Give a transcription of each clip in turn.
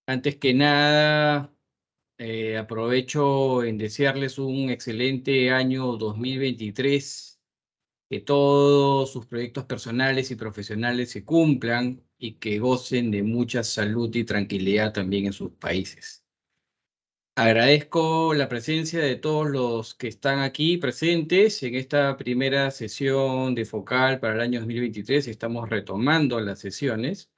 Antes que nada, aprovecho en desearles un excelente año 2023, que todos sus proyectos personales y profesionales se cumplan y que gocen de mucha salud y tranquilidad también en sus países. Agradezco la presencia de todos los que están aquí presentes en esta primera sesión de Focal para el año 2023. Estamos retomando las sesiones.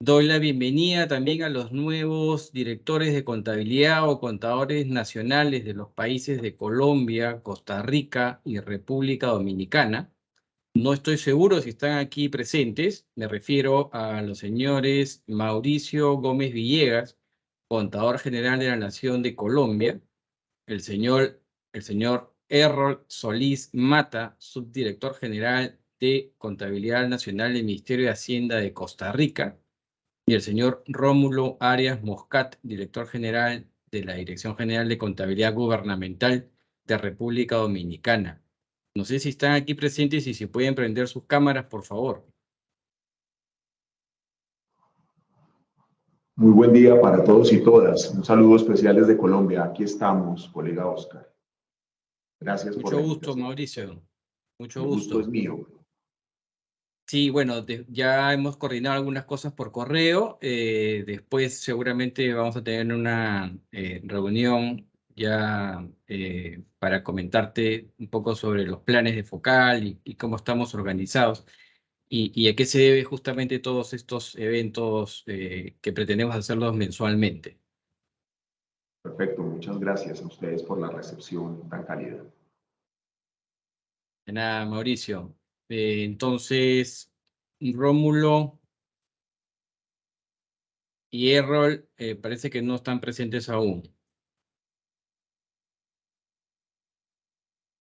Doy la bienvenida también a los nuevos directores de contabilidad o contadores nacionales de los países de Colombia, Costa Rica y República Dominicana. No estoy seguro si están aquí presentes. Me refiero a los señores Mauricio Gómez Villegas, contador general de la Nación de Colombia, el señor Errol Solís Mata, subdirector general de Contabilidad Nacional del Ministerio de Hacienda de Costa Rica, y el señor Rómulo Arias Moscat, director general de la Dirección General de Contabilidad Gubernamental de República Dominicana. No sé si están aquí presentes y si pueden prender sus cámaras, por favor. Muy buen día para todos y todas. Un saludo especial desde Colombia. Aquí estamos, colega Oscar. Gracias por Mucho la gusto, invitación. Mauricio. Mucho El gusto es gusto. mío. Sí, bueno, ya hemos coordinado algunas cosas por correo. Después seguramente vamos a tener una reunión ya para comentarte un poco sobre los planes de Focal y cómo estamos organizados y a qué se debe justamente todos estos eventos que pretendemos hacerlos mensualmente. Perfecto. Muchas gracias a ustedes por la recepción tan cálida. De nada, Mauricio. Entonces, Rómulo y Errol parece que no están presentes aún.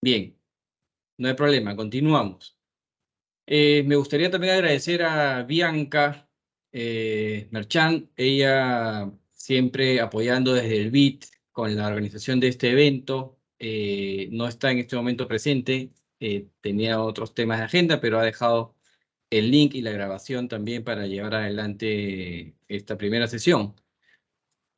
Bien, no hay problema, continuamos. Me gustaría también agradecer a Bianca Merchant, ella siempre apoyando desde el BIT con la organización de este evento. No está en este momento presente, tenía otros temas de agenda, pero ha dejado el link y la grabación también para llevar adelante esta primera sesión.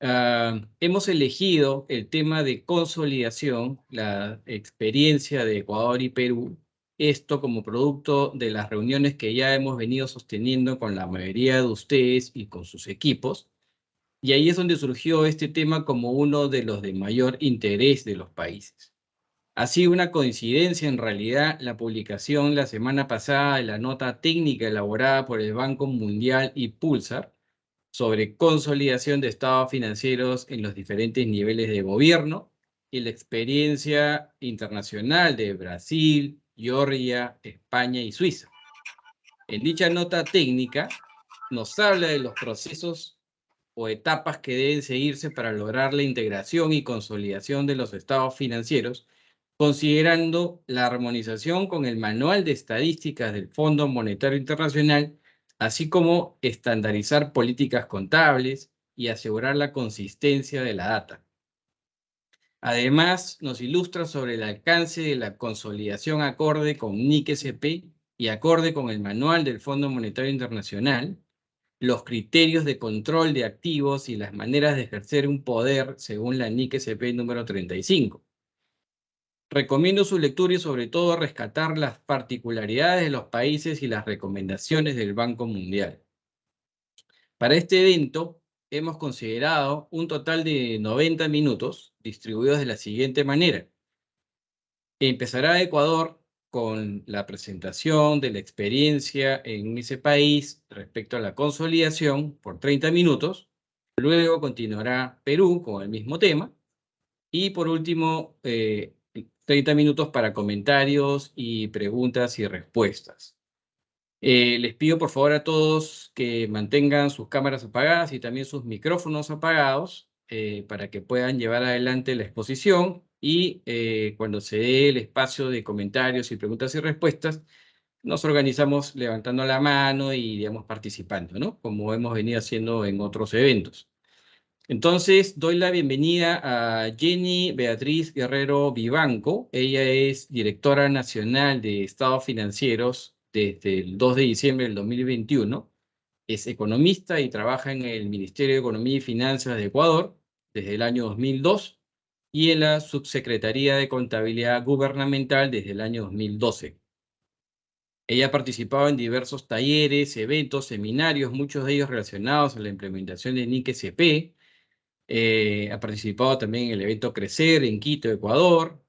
Hemos elegido el tema de consolidación, la experiencia de Ecuador y Perú, esto como producto de las reuniones que ya hemos venido sosteniendo con la mayoría de ustedes y con sus equipos, y ahí es donde surgió este tema como uno de los de mayor interés de los países. Ha sido una coincidencia en realidad la publicación la semana pasada de la nota técnica elaborada por el Banco Mundial y Pulsar sobre consolidación de estados financieros en los diferentes niveles de gobierno y la experiencia internacional de Brasil, Georgia, España y Suiza. En dicha nota técnica nos habla de los procesos o etapas que deben seguirse para lograr la integración y consolidación de los estados financieros, considerando la armonización con el Manual de Estadísticas del Fondo Monetario Internacional, así como estandarizar políticas contables y asegurar la consistencia de la data. Además, nos ilustra sobre el alcance de la consolidación acorde con NIC-SP y acorde con el Manual del Fondo Monetario Internacional, los criterios de control de activos y las maneras de ejercer un poder según la NIC-SP número 35. Recomiendo su lectura y sobre todo rescatar las particularidades de los países y las recomendaciones del Banco Mundial. Para este evento hemos considerado un total de 90 minutos distribuidos de la siguiente manera. Empezará Ecuador con la presentación de la experiencia en ese país respecto a la consolidación por 30 minutos. Luego continuará Perú con el mismo tema. Y por último, 30 minutos para comentarios y preguntas y respuestas. Les pido por favor a todos que mantengan sus cámaras apagadas y también sus micrófonos apagados para que puedan llevar adelante la exposición y cuando se dé el espacio de comentarios y preguntas y respuestas, nos organizamos levantando la mano y, digamos, participando, ¿no? Como hemos venido haciendo en otros eventos. Entonces, doy la bienvenida a Jenny Beatriz Guerrero Vivanco. Ella es directora nacional de estados financieros desde el 2 de diciembre del 2021. Es economista y trabaja en el Ministerio de Economía y Finanzas de Ecuador desde el año 2002 y en la Subsecretaría de Contabilidad Gubernamental desde el año 2012. Ella ha participado en diversos talleres, eventos, seminarios, muchos de ellos relacionados a la implementación de NIC-SP. Ha participado también en el evento Crecer en Quito, Ecuador,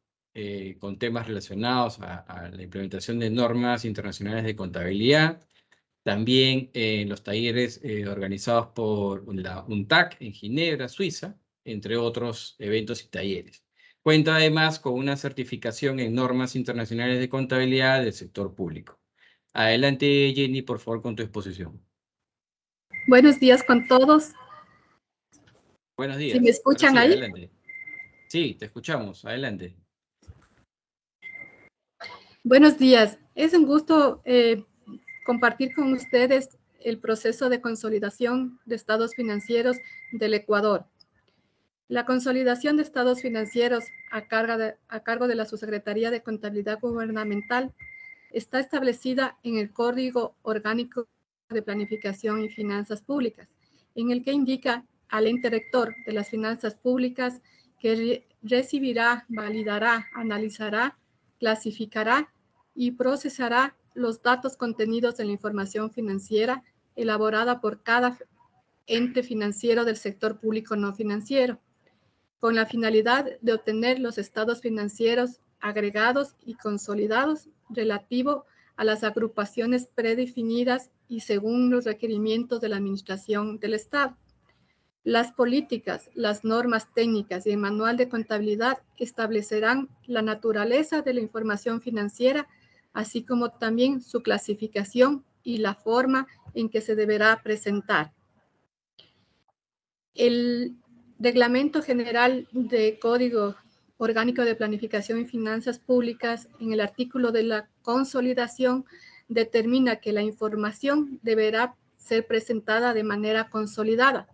con temas relacionados a la implementación de normas internacionales de contabilidad. También en los talleres organizados por la UNTAC en Ginebra, Suiza, entre otros eventos y talleres. Cuenta además con una certificación en normas internacionales de contabilidad del sector público. Adelante, Jenny, por favor, con tu exposición. Buenos días con todos. Buenos días. ¿Sí me escuchan sí, ahí? Adelante. Sí, te escuchamos. Adelante. Buenos días. Es un gusto compartir con ustedes el proceso de consolidación de estados financieros del Ecuador. La consolidación de estados financieros a cargo de la Subsecretaría de Contabilidad Gubernamental está establecida en el Código Orgánico de Planificación y Finanzas Públicas, en el que indica al ente rector de las finanzas públicas que recibirá, validará, analizará, clasificará y procesará los datos contenidos en la información financiera elaborada por cada ente financiero del sector público no financiero, con la finalidad de obtener los estados financieros agregados y consolidados relativo a las agrupaciones predefinidas y según los requerimientos de la Administración del Estado. Las políticas, las normas técnicas y el manual de contabilidad establecerán la naturaleza de la información financiera, así como también su clasificación y la forma en que se deberá presentar. El Reglamento General de Código Orgánico de Planificación y Finanzas Públicas, en el artículo de la consolidación, determina que la información deberá ser presentada de manera consolidada,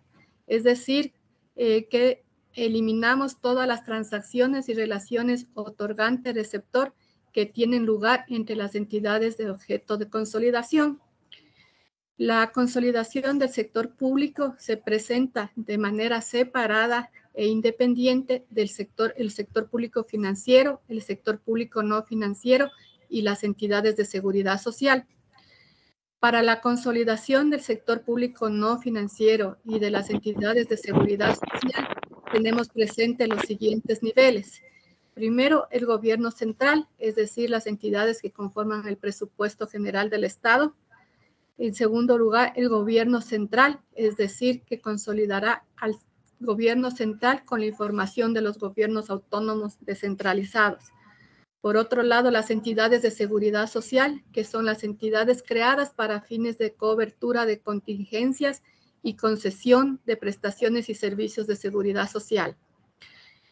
es decir, que eliminamos todas las transacciones y relaciones otorgante-receptor que tienen lugar entre las entidades de objeto de consolidación. La consolidación del sector público se presenta de manera separada e independiente del sector, el sector público financiero, el sector público no financiero y las entidades de seguridad social. Para la consolidación del sector público no financiero y de las entidades de seguridad social, tenemos presente los siguientes niveles. Primero, el gobierno central, es decir, las entidades que conforman el presupuesto general del Estado. En segundo lugar, el gobierno central, es decir, que consolidará al gobierno central con la información de los gobiernos autónomos descentralizados. Por otro lado, las entidades de seguridad social, que son las entidades creadas para fines de cobertura de contingencias y concesión de prestaciones y servicios de seguridad social.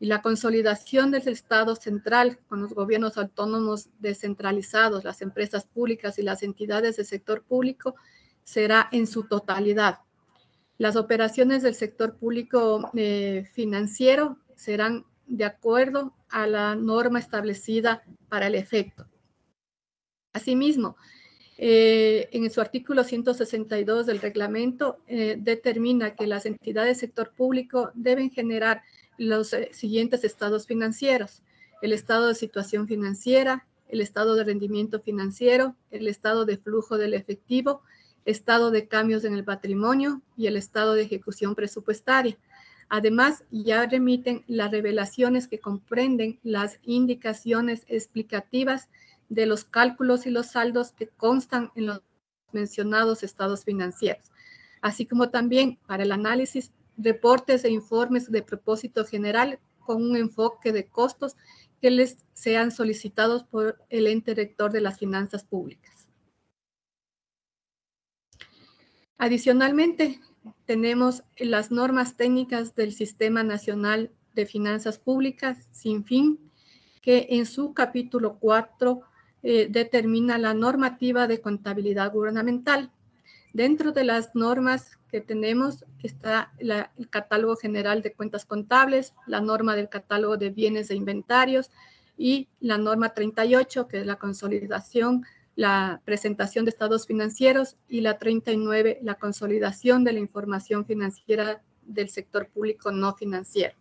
Y la consolidación del Estado central con los gobiernos autónomos descentralizados, las empresas públicas y las entidades del sector público será en su totalidad. Las operaciones del sector público financiero serán de acuerdo a la norma establecida para el efecto. Asimismo, en su artículo 162 del reglamento determina que las entidades del sector público deben generar los siguientes estados financieros: el estado de situación financiera, el estado de rendimiento financiero, el estado de flujo del efectivo, estado de cambios en el patrimonio y el estado de ejecución presupuestaria. Además, ya remiten las revelaciones que comprenden las indicaciones explicativas de los cálculos y los saldos que constan en los mencionados estados financieros, así como también para el análisis, reportes e informes de propósito general con un enfoque de costos que les sean solicitados por el ente rector de las finanzas públicas. Adicionalmente, tenemos las normas técnicas del Sistema Nacional de Finanzas Públicas, SINFIN, que en su capítulo 4 determina la normativa de contabilidad gubernamental. Dentro de las normas que tenemos está el catálogo general de cuentas contables, la norma del catálogo de bienes e inventarios y la norma 38, que es la consolidación la presentación de estados financieros, y la 39, la consolidación de la información financiera del sector público no financiero,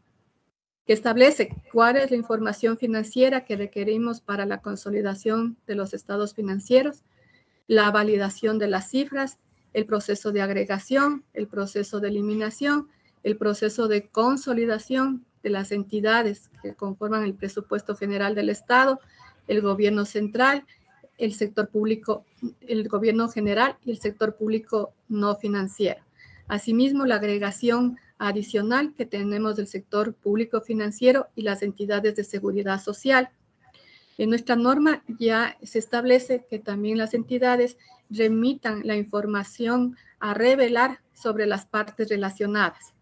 que establece cuál es la información financiera que requerimos para la consolidación de los estados financieros, la validación de las cifras, el proceso de agregación, el proceso de eliminación, el proceso de consolidación de las entidades que conforman el presupuesto general del Estado, el gobierno central, el sector público, el gobierno general y el sector público no financiero. Asimismo, la agregación adicional que tenemos del sector público financiero y las entidades de seguridad social. En nuestra norma ya se establece que también las entidades remitan la información a revelar sobre las partes relacionadas.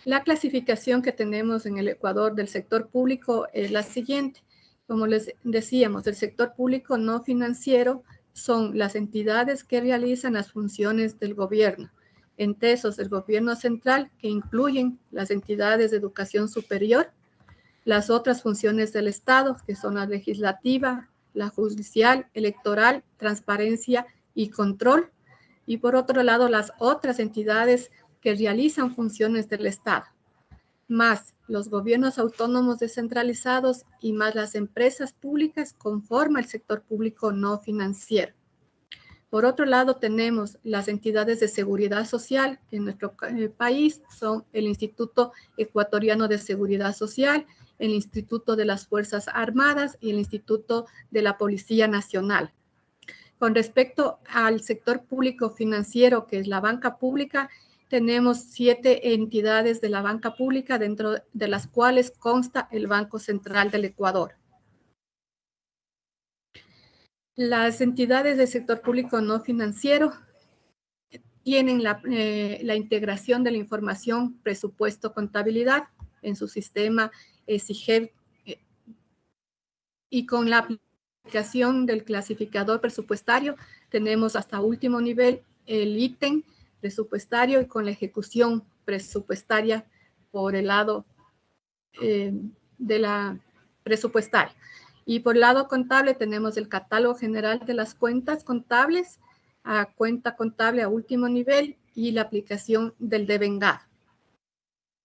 La clasificación que tenemos en el Ecuador del sector público es la siguiente. Como les decíamos, el sector público no financiero son las entidades que realizan las funciones del gobierno, entre esos el gobierno central, que incluyen las entidades de educación superior, las otras funciones del Estado, que son la legislativa, la judicial, electoral, transparencia y control, y por otro lado las otras entidades que realizan funciones del Estado, más los gobiernos autónomos descentralizados y más las empresas públicas conforman el sector público no financiero. Por otro lado, tenemos las entidades de seguridad social, que en nuestro país son el Instituto Ecuatoriano de Seguridad Social, el Instituto de las Fuerzas Armadas y el Instituto de la Policía Nacional. Con respecto al sector público financiero, que es la banca pública, tenemos 7 entidades de la banca pública, dentro de las cuales consta el Banco Central del Ecuador. Las entidades del sector público no financiero tienen la integración de la información presupuesto-contabilidad en su sistema SIGEP, y con la aplicación del clasificador presupuestario tenemos hasta último nivel el ítem presupuestario, y con la ejecución presupuestaria por el lado de la presupuestaria. Y por el lado contable tenemos el catálogo general de las cuentas contables, a cuenta contable a último nivel, y la aplicación del devengado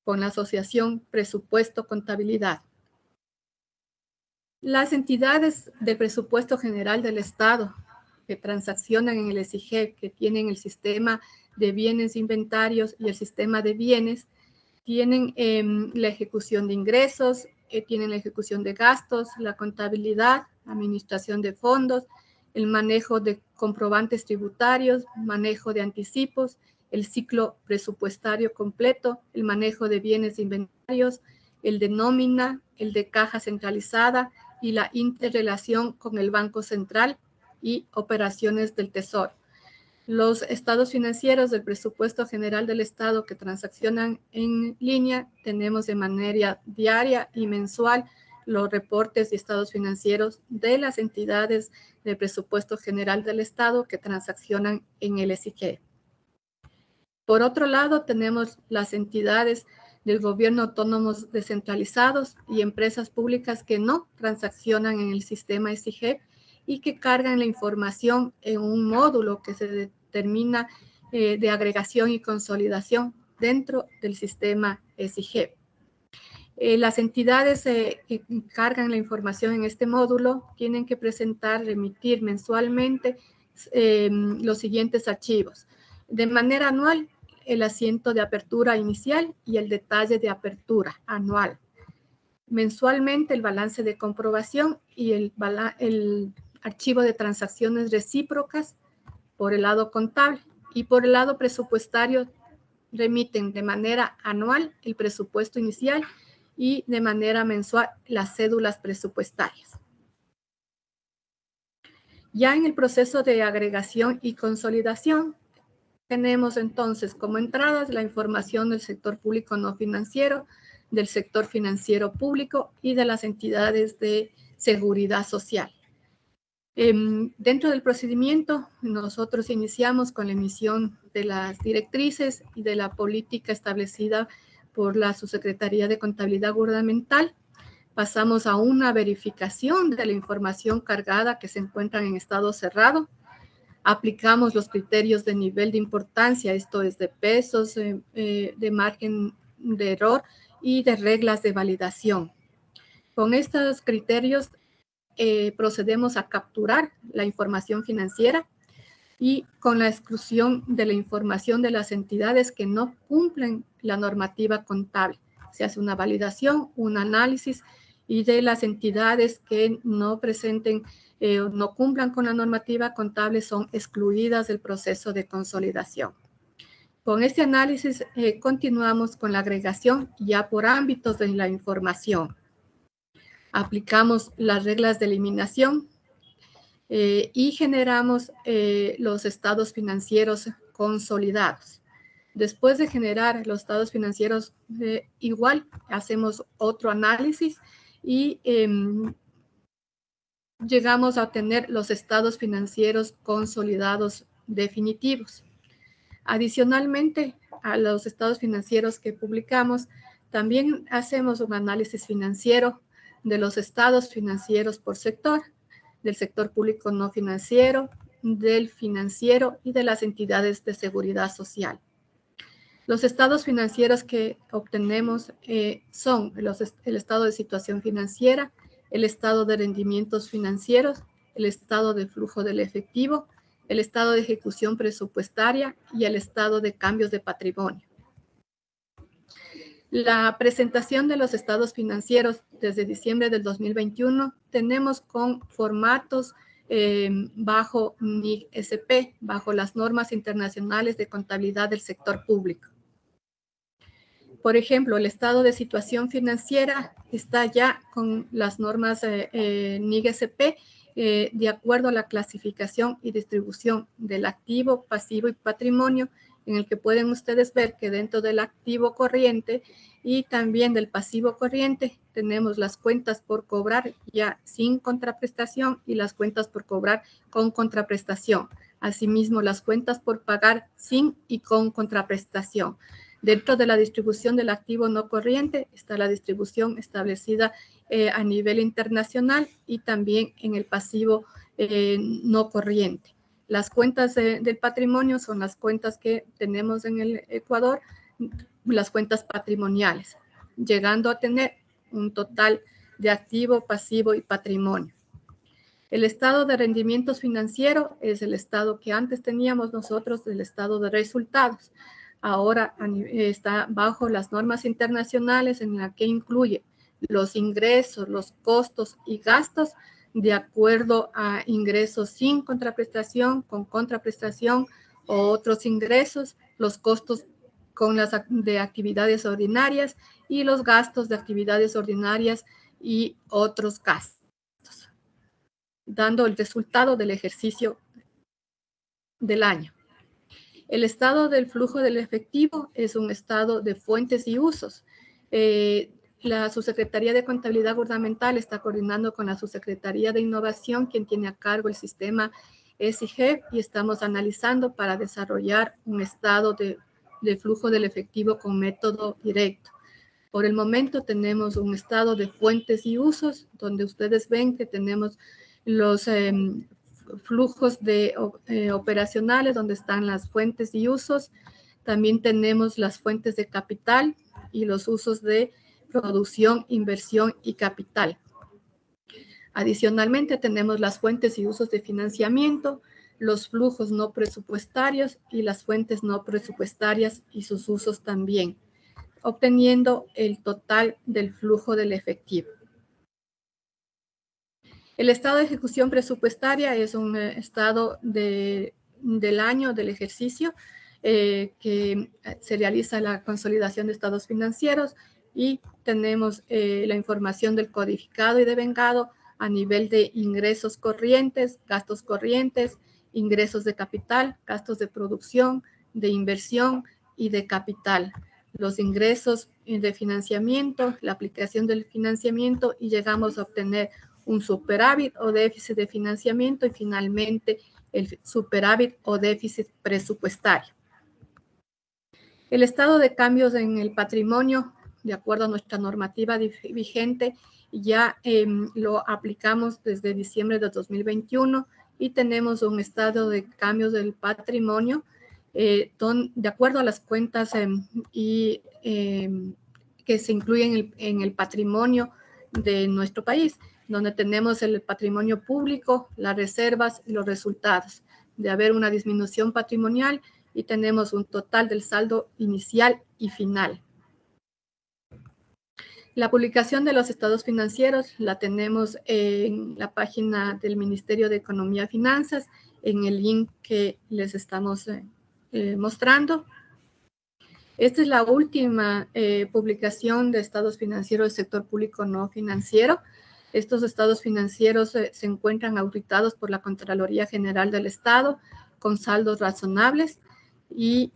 con la asociación presupuesto-contabilidad. Las entidades del presupuesto general del Estado que transaccionan en el SIGEP, que tienen el sistema de bienes inventarios y el sistema de bienes, tienen la ejecución de ingresos, tienen la ejecución de gastos, la contabilidad, administración de fondos, el manejo de comprobantes tributarios, manejo de anticipos, el ciclo presupuestario completo, el manejo de bienes inventarios, el de nómina, el de caja centralizada y la interrelación con el Banco Central y operaciones del Tesoro. Los estados financieros del presupuesto general del Estado que transaccionan en línea, tenemos de manera diaria y mensual los reportes y estados financieros de las entidades del presupuesto general del Estado que transaccionan en el SIGEP. Por otro lado, tenemos las entidades del gobierno autónomos descentralizados y empresas públicas que no transaccionan en el sistema SIGEP y que cargan la información en un módulo que se determina de agregación y consolidación dentro del sistema SIGEP. Las entidades que cargan la información en este módulo tienen que presentar, remitir mensualmente los siguientes archivos. De manera anual, el asiento de apertura inicial y el detalle de apertura anual. Mensualmente, el balance de comprobación y el archivo de transacciones recíprocas por el lado contable, y por el lado presupuestario remiten de manera anual el presupuesto inicial y de manera mensual las cédulas presupuestarias. Ya en el proceso de agregación y consolidación, tenemos entonces como entradas la información del sector público no financiero, del sector financiero público y de las entidades de seguridad social. Dentro del procedimiento, nosotros iniciamos con la emisión de las directrices y de la política establecida por la Subsecretaría de Contabilidad Gubernamental. pasamos a una verificación de la información cargada que se encuentra en estado cerrado. Aplicamos los criterios de nivel de importancia, esto es de pesos, de margen de error y de reglas de validación. Con estos criterios procedemos a capturar la información financiera y con la exclusión de la información de las entidades que no cumplen la normativa contable. Se hace una validación, un análisis, y de las entidades que no presenten, no cumplan con la normativa contable son excluidas del proceso de consolidación. Con este análisis continuamos con la agregación ya por ámbitos de la información. Aplicamos las reglas de eliminación y generamos los estados financieros consolidados. Después de generar los estados financieros, igual hacemos otro análisis y llegamos a obtener los estados financieros consolidados definitivos. Adicionalmente a los estados financieros que publicamos, también hacemos un análisis financiero de los estados financieros por sector, del sector público no financiero, del financiero y de las entidades de seguridad social. Los estados financieros que obtenemos son el estado de situación financiera, el estado de rendimientos financieros, el estado de flujo del efectivo, el estado de ejecución presupuestaria y el estado de cambios de patrimonio. La presentación de los estados financieros desde diciembre del 2021 tenemos con formatos bajo NIG-SP, bajo las normas internacionales de contabilidad del sector público. Por ejemplo, el estado de situación financiera está ya con las normas NIG-SP de acuerdo a la clasificación y distribución del activo, pasivo y patrimonio, en el que pueden ustedes ver que dentro del activo corriente y también del pasivo corriente tenemos las cuentas por cobrar ya sin contraprestación y las cuentas por cobrar con contraprestación. Asimismo, las cuentas por pagar sin y con contraprestación. Dentro de la distribución del activo no corriente está la distribución establecida a nivel internacional y también en el pasivo no corriente. Las cuentas del patrimonio son las cuentas que tenemos en el Ecuador, las cuentas patrimoniales, llegando a tener un total de activo, pasivo y patrimonio. El estado de rendimientos financieros es el estado que antes teníamos nosotros, el estado de resultados. Ahora está bajo las normas internacionales en la que incluye los ingresos, los costos y gastos de acuerdo a ingresos sin contraprestación, con contraprestación o otros ingresos, los costos con las de actividades ordinarias y los gastos de actividades ordinarias y otros gastos, dando el resultado del ejercicio del año. El estado del flujo del efectivo es un estado de fuentes y usos. La Subsecretaría de Contabilidad Gubernamental está coordinando con la Subsecretaría de Innovación, quien tiene a cargo el sistema SIG, y estamos analizando para desarrollar un estado de flujo del efectivo con método directo. Por el momento tenemos un estado de fuentes y usos, donde ustedes ven que tenemos los flujos operacionales, donde están las fuentes y usos. También tenemos las fuentes de capital y los usos de producción, inversión y capital. Adicionalmente, tenemos las fuentes y usos de financiamiento, los flujos no presupuestarios y las fuentes no presupuestarias y sus usos también, obteniendo el total del flujo del efectivo. El estado de ejecución presupuestaria es un estado del año, del ejercicio, que se realiza la consolidación de estados financieros y tenemos la información del codificado y devengado a nivel de ingresos corrientes, gastos corrientes, ingresos de capital, gastos de producción, de inversión y de capital. Los ingresos de financiamiento, la aplicación del financiamiento y llegamos a obtener un superávit o déficit de financiamiento y finalmente el superávit o déficit presupuestario. El estado de cambios en el patrimonio, de acuerdo a nuestra normativa vigente, ya lo aplicamos desde diciembre de 2021 y tenemos un estado de cambios del patrimonio de acuerdo a las cuentas que se incluyen en el patrimonio de nuestro país, donde tenemos el patrimonio público, las reservas y los resultados. De haber una disminución patrimonial y tenemos un total del saldo inicial y final. La publicación de los estados financieros la tenemos en la página del Ministerio de Economía y Finanzas, en el link que les estamos mostrando. Esta es la última publicación de estados financieros del sector público no financiero. Estos estados financieros se encuentran auditados por la Contraloría General del Estado con saldos razonables y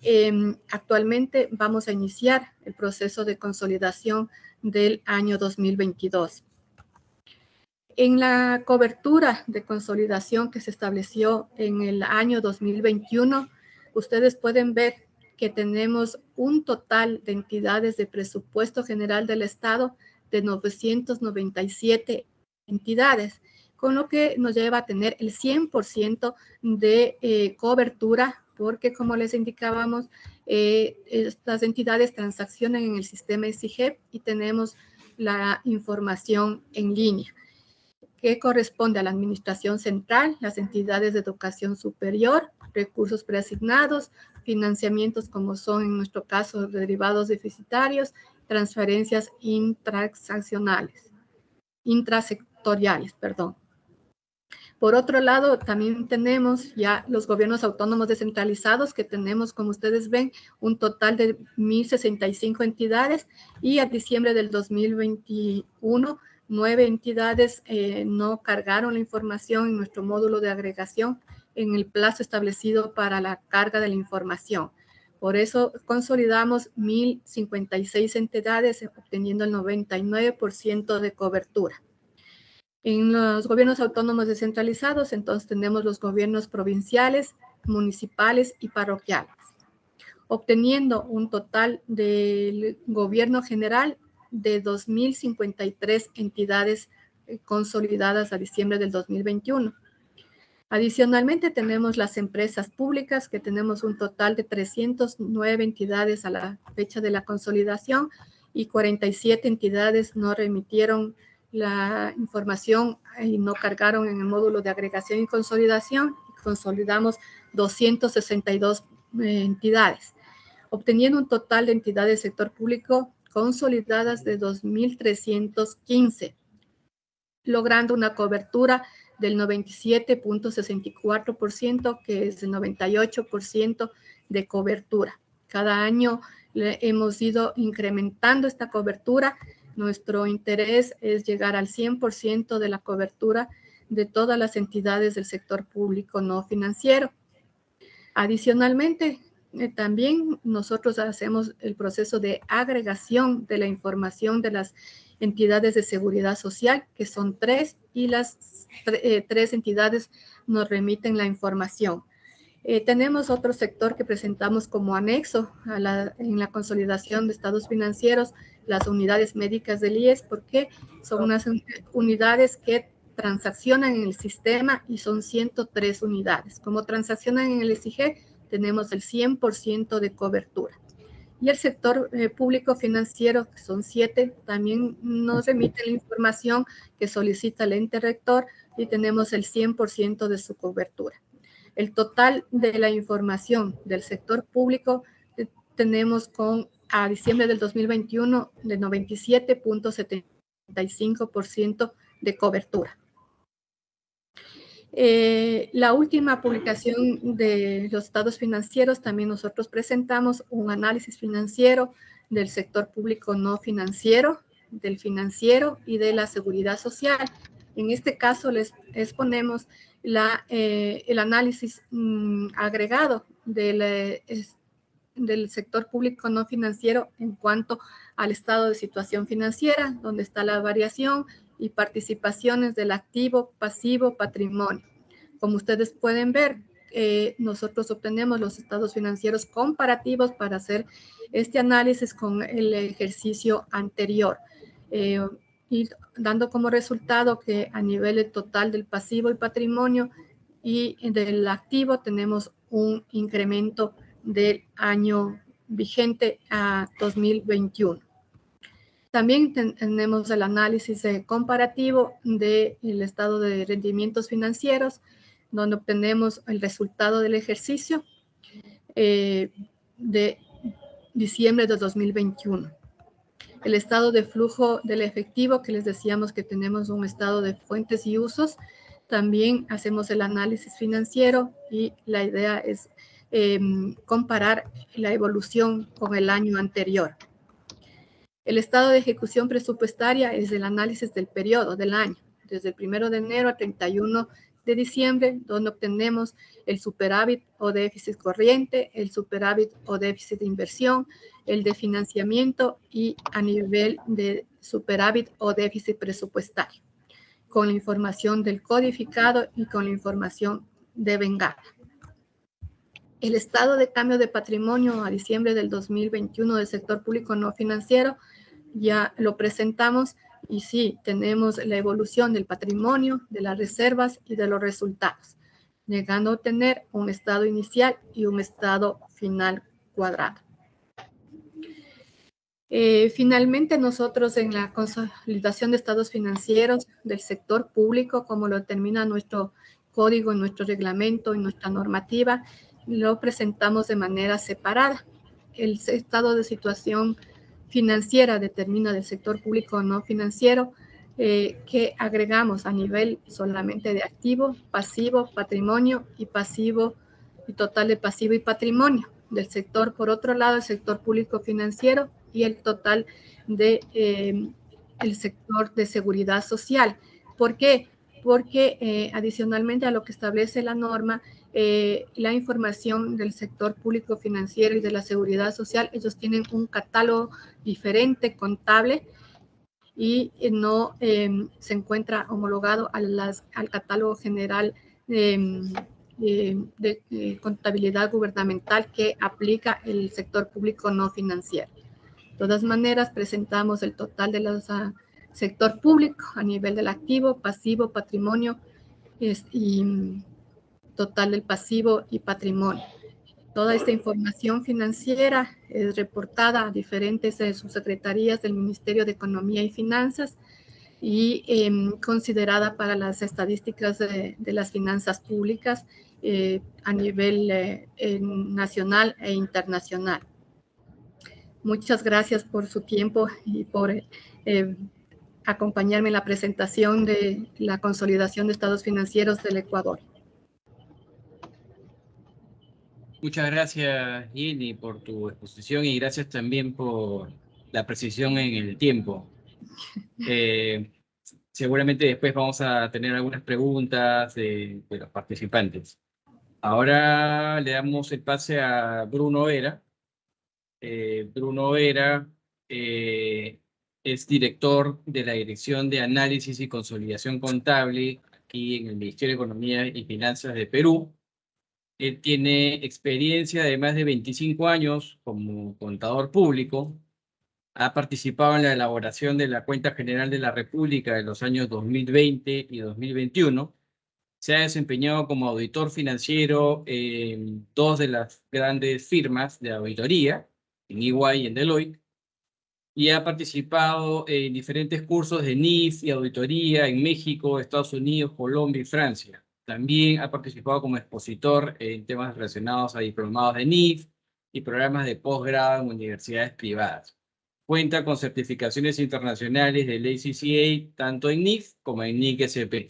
actualmente vamos a iniciar el proceso de consolidación del año 2022. En la cobertura de consolidación que se estableció en el año 2021, ustedes pueden ver que tenemos un total de entidades de presupuesto general del Estado de 997 entidades, con lo que nos lleva a tener el 100% de cobertura, porque como les indicábamos, estas entidades transaccionan en el sistema SIGEP y tenemos la información en línea, que corresponde a la Administración Central, las entidades de educación superior, recursos preasignados, financiamientos como son en nuestro caso derivados deficitarios, transferencias intrasectoriales. Por otro lado, también tenemos ya los gobiernos autónomos descentralizados, que tenemos, como ustedes ven, un total de 1.065 entidades y a diciembre del 2021, 9 entidades no cargaron la información en nuestro módulo de agregación en el plazo establecido para la carga de la información. Por eso consolidamos 1.056 entidades, obteniendo el 99% de cobertura. En los gobiernos autónomos descentralizados, entonces tenemos los gobiernos provinciales, municipales y parroquiales, obteniendo un total del gobierno general de 2.053 entidades consolidadas a diciembre del 2021. Adicionalmente, tenemos las empresas públicas, que tenemos un total de 309 entidades a la fecha de la consolidación y 47 entidades no remitieron la información y no cargaron en el módulo de agregación y consolidación. Consolidamos 262 entidades, obteniendo un total de entidades del sector público consolidadas de 2.315, logrando una cobertura del 97.64%, que es el 98% de cobertura. Cada año hemos ido incrementando esta cobertura. Nuestro interés es llegar al 100% de la cobertura de todas las entidades del sector público no financiero. Adicionalmente, también nosotros hacemos el proceso de agregación de la información de las entidades de seguridad social, que son 3, y las 3 entidades nos remiten la información. Tenemos otro sector que presentamos como anexo en la consolidación de estados financieros, las unidades médicas del IES, porque son unas unidades que transaccionan en el sistema y son 103 unidades. Como transaccionan en el SIG, tenemos el 100% de cobertura. Y el sector público financiero, que son 7, también nos remite la información que solicita el ente rector y tenemos el 100% de su cobertura. El total de la información del sector público tenemos a diciembre del 2021 de 97.75% de cobertura. La última publicación de los estados financieros, también nosotros presentamos un análisis financiero del sector público no financiero, del financiero y de la seguridad social. En este caso les exponemos el análisis agregado del sector público no financiero en cuanto al estado de situación financiera, donde está la variación y participaciones del activo, pasivo, patrimonio. Como ustedes pueden ver, nosotros obtenemos los estados financieros comparativos para hacer este análisis con el ejercicio anterior. y dando como resultado que a nivel total del pasivo y patrimonio y del activo tenemos un incremento del año vigente a 2021. También tenemos el análisis comparativo del estado de rendimientos financieros, donde obtenemos el resultado del ejercicio de diciembre de 2021. El estado de flujo del efectivo, que les decíamos que tenemos un estado de fuentes y usos. También hacemos el análisis financiero y la idea es comparar la evolución con el año anterior. El estado de ejecución presupuestaria es el análisis del periodo del año, desde el 1 de enero a 31 de diciembre, donde obtenemos el superávit o déficit corriente, el superávit o déficit de inversión, el de financiamiento y a nivel de superávit o déficit presupuestario, con la información del codificado y con la información devengada. El estado de cambio de patrimonio a diciembre del 2021 del sector público no financiero ya lo presentamos y sí, tenemos la evolución del patrimonio, de las reservas y de los resultados, llegando a obtener un estado inicial y un estado final cuadrado. Finalmente, nosotros en la consolidación de estados financieros del sector público, como lo determina nuestro código, nuestro reglamento y nuestra normativa, lo presentamos de manera separada. El estado de situación financiera determina del sector público no financiero, que agregamos a nivel solamente de activo, pasivo, patrimonio y pasivo y total de pasivo y patrimonio del sector. Por otro lado, el sector público financiero y el total de el sector de seguridad social. ¿Por qué? Porque adicionalmente a lo que establece la norma, la información del sector público financiero y de la seguridad social, ellos tienen un catálogo diferente contable y no se encuentra homologado al catálogo general de contabilidad gubernamental que aplica el sector público no financiero. De todas maneras, presentamos el total del sector público a nivel del activo, pasivo, patrimonio y total del pasivo y patrimonio. Toda esta información financiera es reportada a diferentes subsecretarías del Ministerio de Economía y Finanzas y considerada para las estadísticas de las finanzas públicas a nivel nacional e internacional. Muchas gracias por su tiempo y por acompañarme en la presentación de la consolidación de estados financieros del Ecuador. Muchas gracias, Jenny, por tu exposición y gracias también por la precisión en el tiempo. Seguramente después vamos a tener algunas preguntas de los participantes. Ahora le damos el pase a Bruno Vera. Bruno Vera es director de la Dirección de Análisis y Consolidación Contable aquí en el Ministerio de Economía y Finanzas de Perú. Él tiene experiencia de más de 25 años como contador público. Ha participado en la elaboración de la Cuenta General de la República de los años 2020 y 2021. Se ha desempeñado como auditor financiero en dos de las grandes firmas de auditoría, en EY y en Deloitte, y ha participado en diferentes cursos de NIF y auditoría en México, Estados Unidos, Colombia y Francia. También ha participado como expositor en temas relacionados a diplomados de NIF y programas de posgrado en universidades privadas. Cuenta con certificaciones internacionales del ACCA, tanto en NIF como en NIC-SP.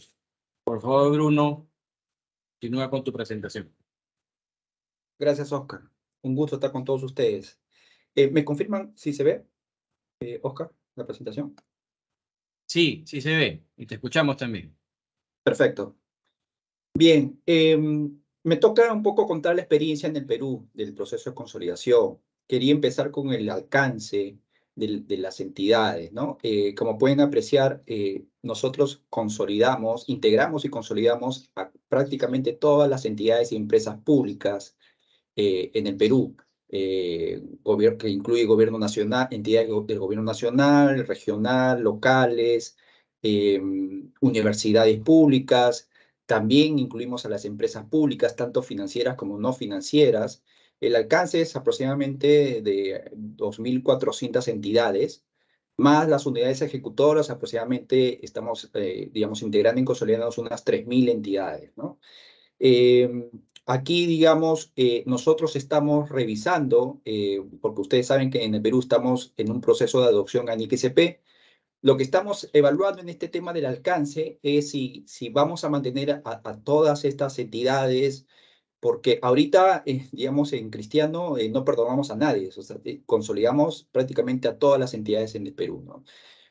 Por favor, Bruno, continúa con tu presentación. Gracias, Oscar. Un gusto estar con todos ustedes. ¿Me confirman si se ve, Oscar, la presentación? Sí, sí se ve. Y te escuchamos también. Perfecto. Bien, me toca un poco contar la experiencia en el Perú del proceso de consolidación. Quería empezar con el alcance de las entidades, ¿no? Como pueden apreciar, nosotros integramos y consolidamos a prácticamente todas las entidades y empresas públicas en el Perú. que incluye gobierno nacional, entidades del gobierno nacional, regional, locales, universidades públicas. También incluimos a las empresas públicas, tanto financieras como no financieras. El alcance es aproximadamente de 2.400 entidades, más las unidades ejecutoras, aproximadamente estamos, digamos, integrando y consolidando unas 3.000 entidades, ¿no? Aquí, digamos, nosotros estamos revisando, porque ustedes saben que en el Perú estamos en un proceso de adopción a NIC-SP. Lo que estamos evaluando en este tema del alcance es si vamos a mantener a todas estas entidades, porque ahorita, digamos, en Cristiano no perdonamos a nadie, o sea, consolidamos prácticamente a todas las entidades en el Perú, ¿no?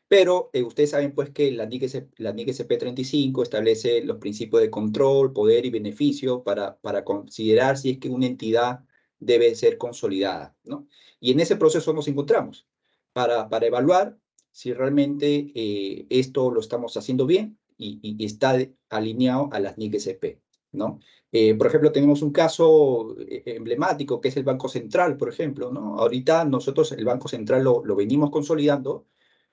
Pero ustedes saben pues que la NIC-SP 35 establece los principios de control, poder y beneficio para considerar si es que una entidad debe ser consolidada, ¿no? Y en ese proceso nos encontramos para evaluar si realmente esto lo estamos haciendo bien y está alineado a las NIC-SP, ¿no? Por ejemplo, tenemos un caso emblemático que es el Banco Central, por ejemplo, ¿no? Ahorita nosotros el Banco Central lo venimos consolidando,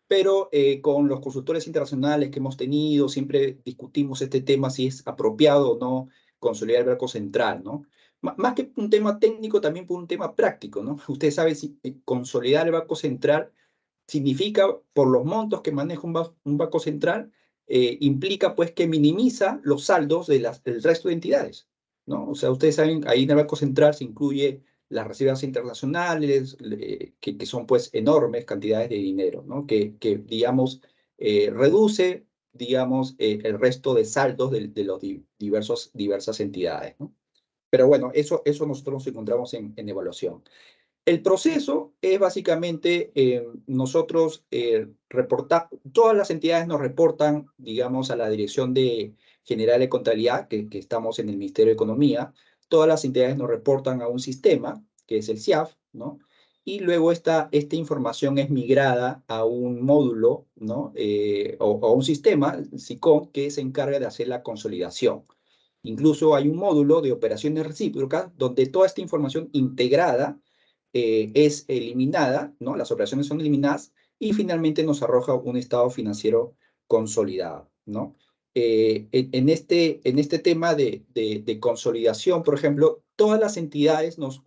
pero con los consultores internacionales que hemos tenido, siempre discutimos este tema, si es apropiado o no consolidar el Banco Central, ¿no? Más que un tema técnico, también por un tema práctico, ¿no? Ustedes saben si consolidar el Banco Central significa, por los montos que maneja un Banco Central, implica pues que minimiza los saldos del resto de entidades, ¿no? O sea, ustedes saben, ahí en el Banco Central se incluye las reservas internacionales, que son pues enormes cantidades de dinero, ¿no? Que digamos, reduce, digamos, el resto de saldos de los diversas entidades, ¿no? Pero bueno, eso nosotros nos encontramos en evaluación. El proceso es básicamente nosotros todas las entidades nos reportan, digamos, a la Dirección General de Contabilidad, que estamos en el Ministerio de Economía. Todas las entidades nos reportan a un sistema, que es el SIAF, ¿no? Y luego esta información es migrada a un módulo, ¿no? O a un sistema, SICOM, que se encarga de hacer la consolidación. Incluso hay un módulo de operaciones recíprocas donde toda esta información integrada es eliminada, ¿no? Las operaciones son eliminadas y finalmente nos arroja un estado financiero consolidado, ¿no? En este tema de consolidación, por ejemplo, todas las entidades nos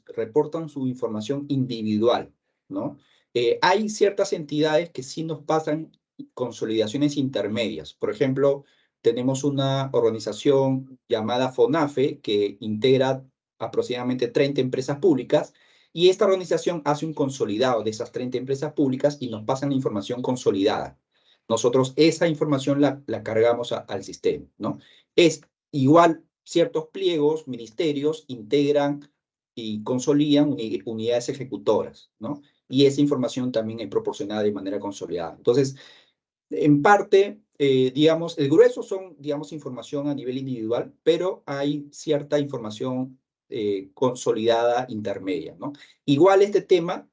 reportan su información individual, ¿no? Hay ciertas entidades que sí nos pasan consolidaciones intermedias. Por ejemplo, tenemos una organización llamada FONAFE que integra aproximadamente 30 empresas públicas, y esta organización hace un consolidado de esas 30 empresas públicas y nos pasan la información consolidada. Nosotros esa información la cargamos al sistema, ¿no? Es igual, ciertos pliegos, ministerios integran y consolidan unidades ejecutoras, ¿no? Y esa información también es proporcionada de manera consolidada. Entonces, en parte, digamos, el grueso son, digamos, información a nivel individual, pero hay cierta información consolidada intermedia, ¿no? Igual este tema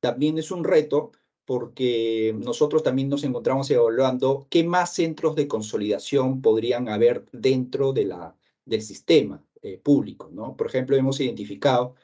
también es un reto porque nosotros también nos encontramos evaluando qué más centros de consolidación podrían haber dentro del sistema público, ¿no? Por ejemplo, hemos identificado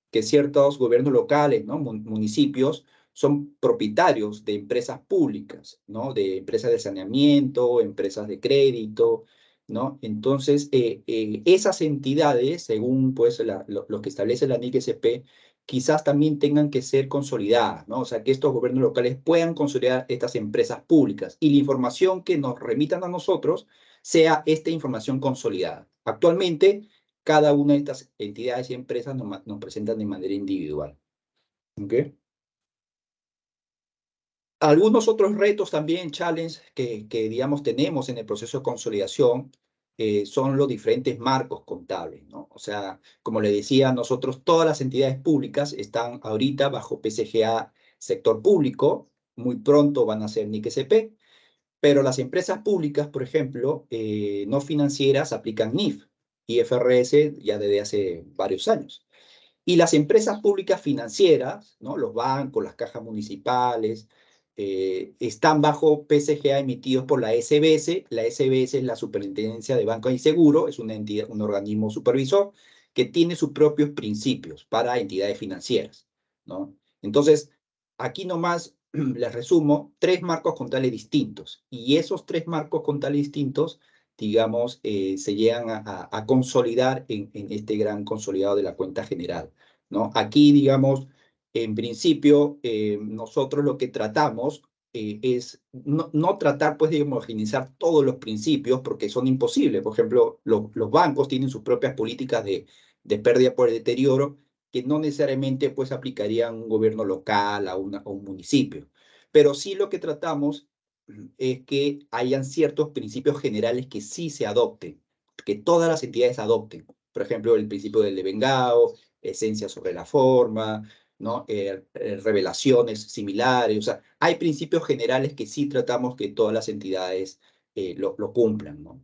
que ciertos gobiernos locales, ¿no? Municipios, son propietarios de empresas públicas, ¿no? De empresas de saneamiento, empresas de crédito, ¿no? Entonces, esas entidades, según pues, lo que establece la NIC-SP, quizás también tengan que ser consolidadas, ¿no? O sea, que estos gobiernos locales puedan consolidar estas empresas públicas y la información que nos remitan a nosotros sea esta información consolidada. Actualmente, cada una de estas entidades y empresas nos presentan de manera individual. ¿Ok? Algunos otros retos también, challenge, que digamos tenemos en el proceso de consolidación son los diferentes marcos contables, ¿no? O sea, como le decía, nosotros todas las entidades públicas están ahorita bajo PCGA sector público, muy pronto van a ser NIC-SP, pero las empresas públicas, por ejemplo, no financieras aplican NIF y IFRS ya desde hace varios años. Y las empresas públicas financieras, ¿no? Los bancos, las cajas municipales, están bajo PCGA emitidos por la SBS. La SBS es la Superintendencia de Banco y Seguro, es una entidad, un organismo supervisor que tiene sus propios principios para entidades financieras, ¿no? Entonces, aquí nomás les resumo 3 marcos contables distintos, y esos 3 marcos contables distintos, digamos, se llegan a consolidar en este gran consolidado de la cuenta general, ¿no? Aquí, digamos, en principio, nosotros lo que tratamos es no tratar, pues, de homogeneizar todos los principios, porque son imposibles. Por ejemplo, los bancos tienen sus propias políticas de pérdida por deterioro, que no necesariamente, pues, aplicarían a un gobierno local, a un municipio. Pero sí lo que tratamos es que hayan ciertos principios generales que sí se adopten, que todas las entidades adopten. Por ejemplo, el principio del devengado, esencia sobre la forma, ¿no? Revelaciones similares. O sea, hay principios generales que sí tratamos que todas las entidades lo cumplan, ¿no?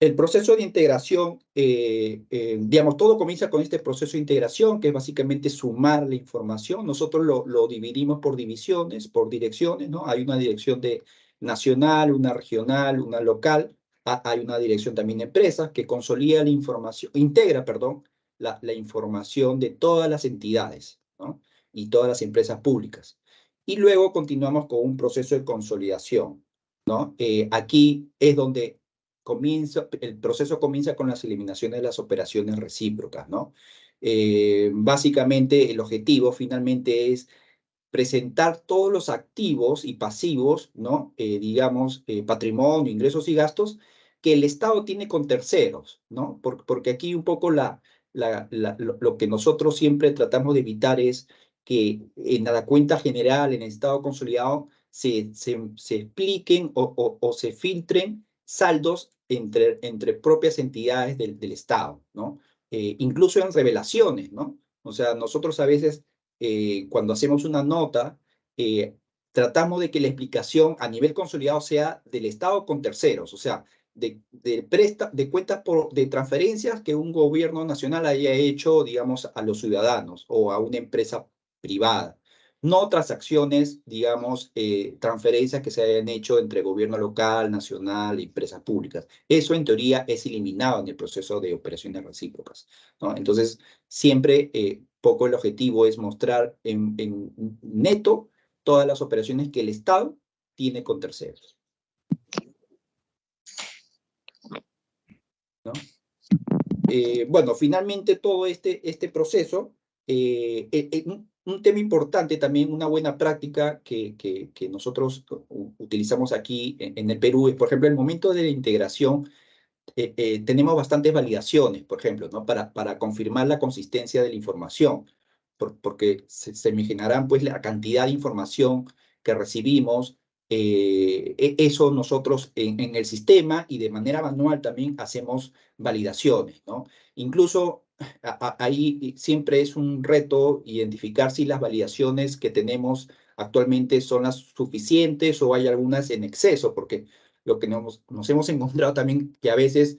El proceso de integración, digamos, todo comienza con este proceso de integración, que es básicamente sumar la información. Nosotros lo dividimos por divisiones, por direcciones, ¿no? Hay una dirección nacional, una regional, una local. Hay una dirección también de empresas que consolida la información, integra, perdón, la información de todas las entidades, ¿no? Y todas las empresas públicas. Y luego continuamos con un proceso de consolidación, ¿no? Aquí es donde el proceso comienza con las eliminaciones de las operaciones recíprocas, ¿no? Básicamente, el objetivo finalmente es presentar todos los activos y pasivos, ¿no? Digamos, patrimonio, ingresos y gastos que el Estado tiene con terceros, ¿no? Porque aquí un poco lo que nosotros siempre tratamos de evitar es que en la cuenta general, en el Estado consolidado, se expliquen o se filtren saldos entre propias entidades del Estado, ¿no? Incluso en revelaciones, ¿no? O sea, nosotros a veces, cuando hacemos una nota, tratamos de que la explicación a nivel consolidado sea del Estado con terceros, o sea, de cuentas de transferencias que un gobierno nacional haya hecho, digamos, a los ciudadanos o a una empresa privada. No transacciones, digamos, transferencias que se hayan hecho entre gobierno local, nacional y empresas públicas. Eso, en teoría, es eliminado en el proceso de operaciones recíprocas, ¿no? Entonces, siempre poco el objetivo es mostrar en neto todas las operaciones que el Estado tiene con terceros, ¿no? Bueno, finalmente todo este proceso, un tema importante también, una buena práctica que nosotros utilizamos aquí en el Perú es, por ejemplo, el momento de la integración. Tenemos bastantes validaciones, por ejemplo, ¿no? Para confirmar la consistencia de la información, porque se imaginarán, pues, la cantidad de información que recibimos. Eso nosotros en el sistema y de manera manual también hacemos validaciones, ¿no? Incluso ahí siempre es un reto identificar si las validaciones que tenemos actualmente son las suficientes o hay algunas en exceso, porque lo que nos hemos encontrado también que a veces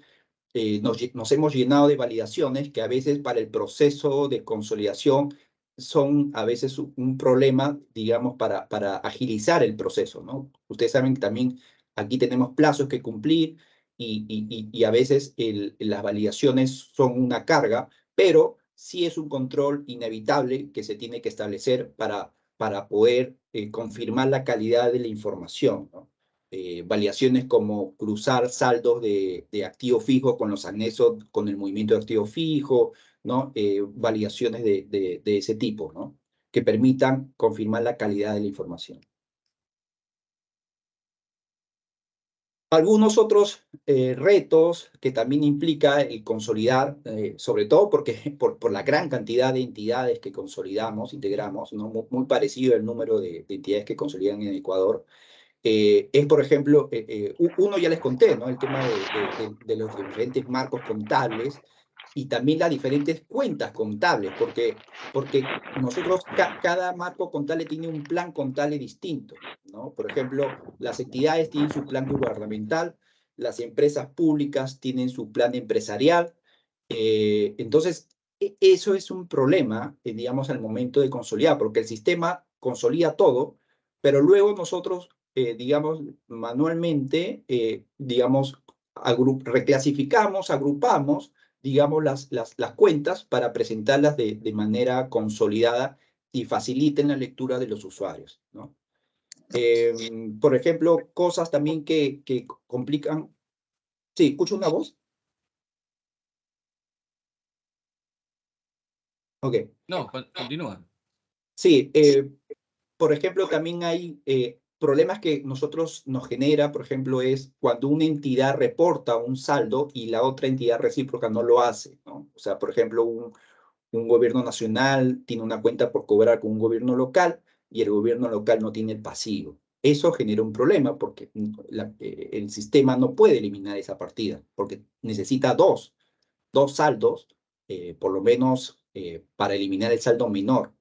nos hemos llenado de validaciones que a veces para el proceso de consolidación son a veces un problema, digamos, para agilizar el proceso, ¿no? Ustedes saben que también aquí tenemos plazos que cumplir y a veces las validaciones son una carga, pero sí es un control inevitable que se tiene que establecer para poder confirmar la calidad de la información, ¿no? Validaciones como cruzar saldos de activo fijo con los anexos, con el movimiento de activo fijo, ¿no? Validaciones de ese tipo, ¿no? Que permitan confirmar la calidad de la información. Algunos otros retos que también implica el consolidar, sobre todo porque por la gran cantidad de entidades que consolidamos, integramos, ¿no? Muy parecido el número de entidades que consolidan en Ecuador. Es, por ejemplo, uno ya les conté, ¿no? El tema de los diferentes marcos contables y también las diferentes cuentas contables, porque nosotros, cada marco contable tiene un plan contable distinto, ¿no? Por ejemplo, las entidades tienen su plan gubernamental, las empresas públicas tienen su plan empresarial. Entonces, eso es un problema, digamos, al momento de consolidar, porque el sistema consolida todo, pero luego nosotros digamos, manualmente, digamos, reclasificamos, agrupamos, digamos, las cuentas para presentarlas de manera consolidada y faciliten la lectura de los usuarios, ¿no? Por ejemplo, cosas también que complican. Sí, ¿escucho una voz? Ok. No, continúa. Sí, por ejemplo, también hay problemas que nosotros nos genera, por ejemplo, es cuando una entidad reporta un saldo y la otra entidad recíproca no lo hace, ¿no? O sea, por ejemplo, un gobierno nacional tiene una cuenta por cobrar con un gobierno local y el gobierno local no tiene el pasivo. Eso genera un problema porque el sistema no puede eliminar esa partida porque necesita dos saldos, por lo menos para eliminar el saldo menor.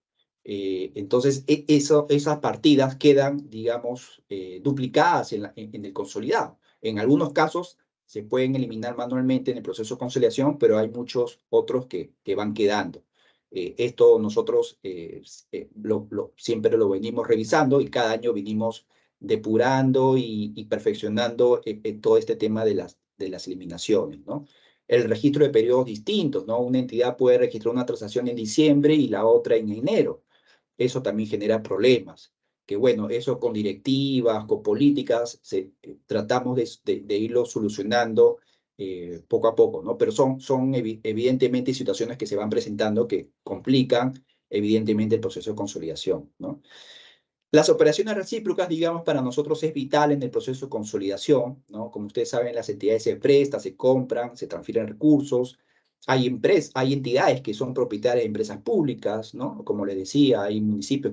Entonces, esas partidas quedan, digamos, duplicadas en el consolidado. En algunos casos se pueden eliminar manualmente en el proceso de conciliación, pero hay muchos otros que van quedando. Esto nosotros siempre lo venimos revisando y cada año venimos depurando y perfeccionando todo este tema de las eliminaciones, ¿no? El registro de periodos distintos, ¿no? Una entidad puede registrar una transacción en diciembre y la otra en enero. Eso también genera problemas. Que bueno, eso con directivas, con políticas, tratamos de irlo solucionando poco a poco, ¿no? Pero son evidentemente situaciones que se van presentando que complican evidentemente el proceso de consolidación, ¿no? Las operaciones recíprocas, digamos, para nosotros es vital en el proceso de consolidación, ¿no? Como ustedes saben, las entidades se prestan, se compran, se transfieren recursos. Hay entidades que son propietarias de empresas públicas, ¿no? Como les decía, hay municipios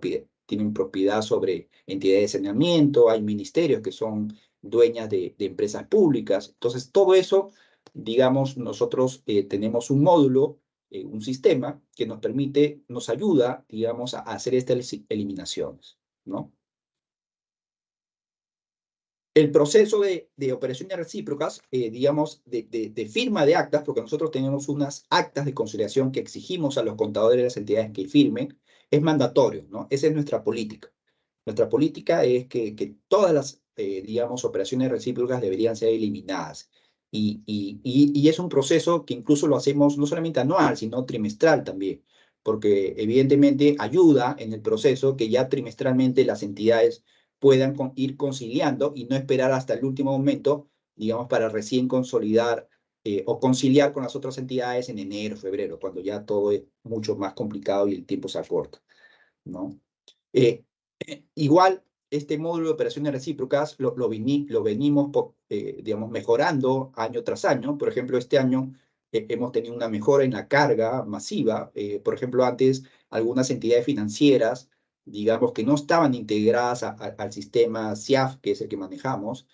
que tienen propiedad sobre entidades de saneamiento, hay ministerios que son dueñas de empresas públicas. Entonces, todo eso, digamos, nosotros tenemos un módulo, un sistema que nos ayuda, digamos, a hacer estas eliminaciones, ¿no? El proceso de operaciones recíprocas, digamos, de firma de actas, porque nosotros tenemos unas actas de conciliación que exigimos a los contadores de las entidades que firmen, es mandatorio, ¿no? Esa es nuestra política. Nuestra política es que todas las, digamos, operaciones recíprocas deberían ser eliminadas. Y es un proceso que incluso lo hacemos no solamente anual, sino trimestral también, porque evidentemente ayuda en el proceso que ya trimestralmente las entidades puedan ir conciliando y no esperar hasta el último momento, digamos, para recién consolidar o conciliar con las otras entidades en enero, febrero, cuando ya todo es mucho más complicado y el tiempo se acorta, ¿no? Igual, este módulo de operaciones recíprocas lo venimos, digamos, mejorando año tras año. Por ejemplo, este año hemos tenido una mejora en la carga masiva. Por ejemplo, antes algunas entidades financieras, digamos, que no estaban integradas al sistema SIAF, que es el que manejamos,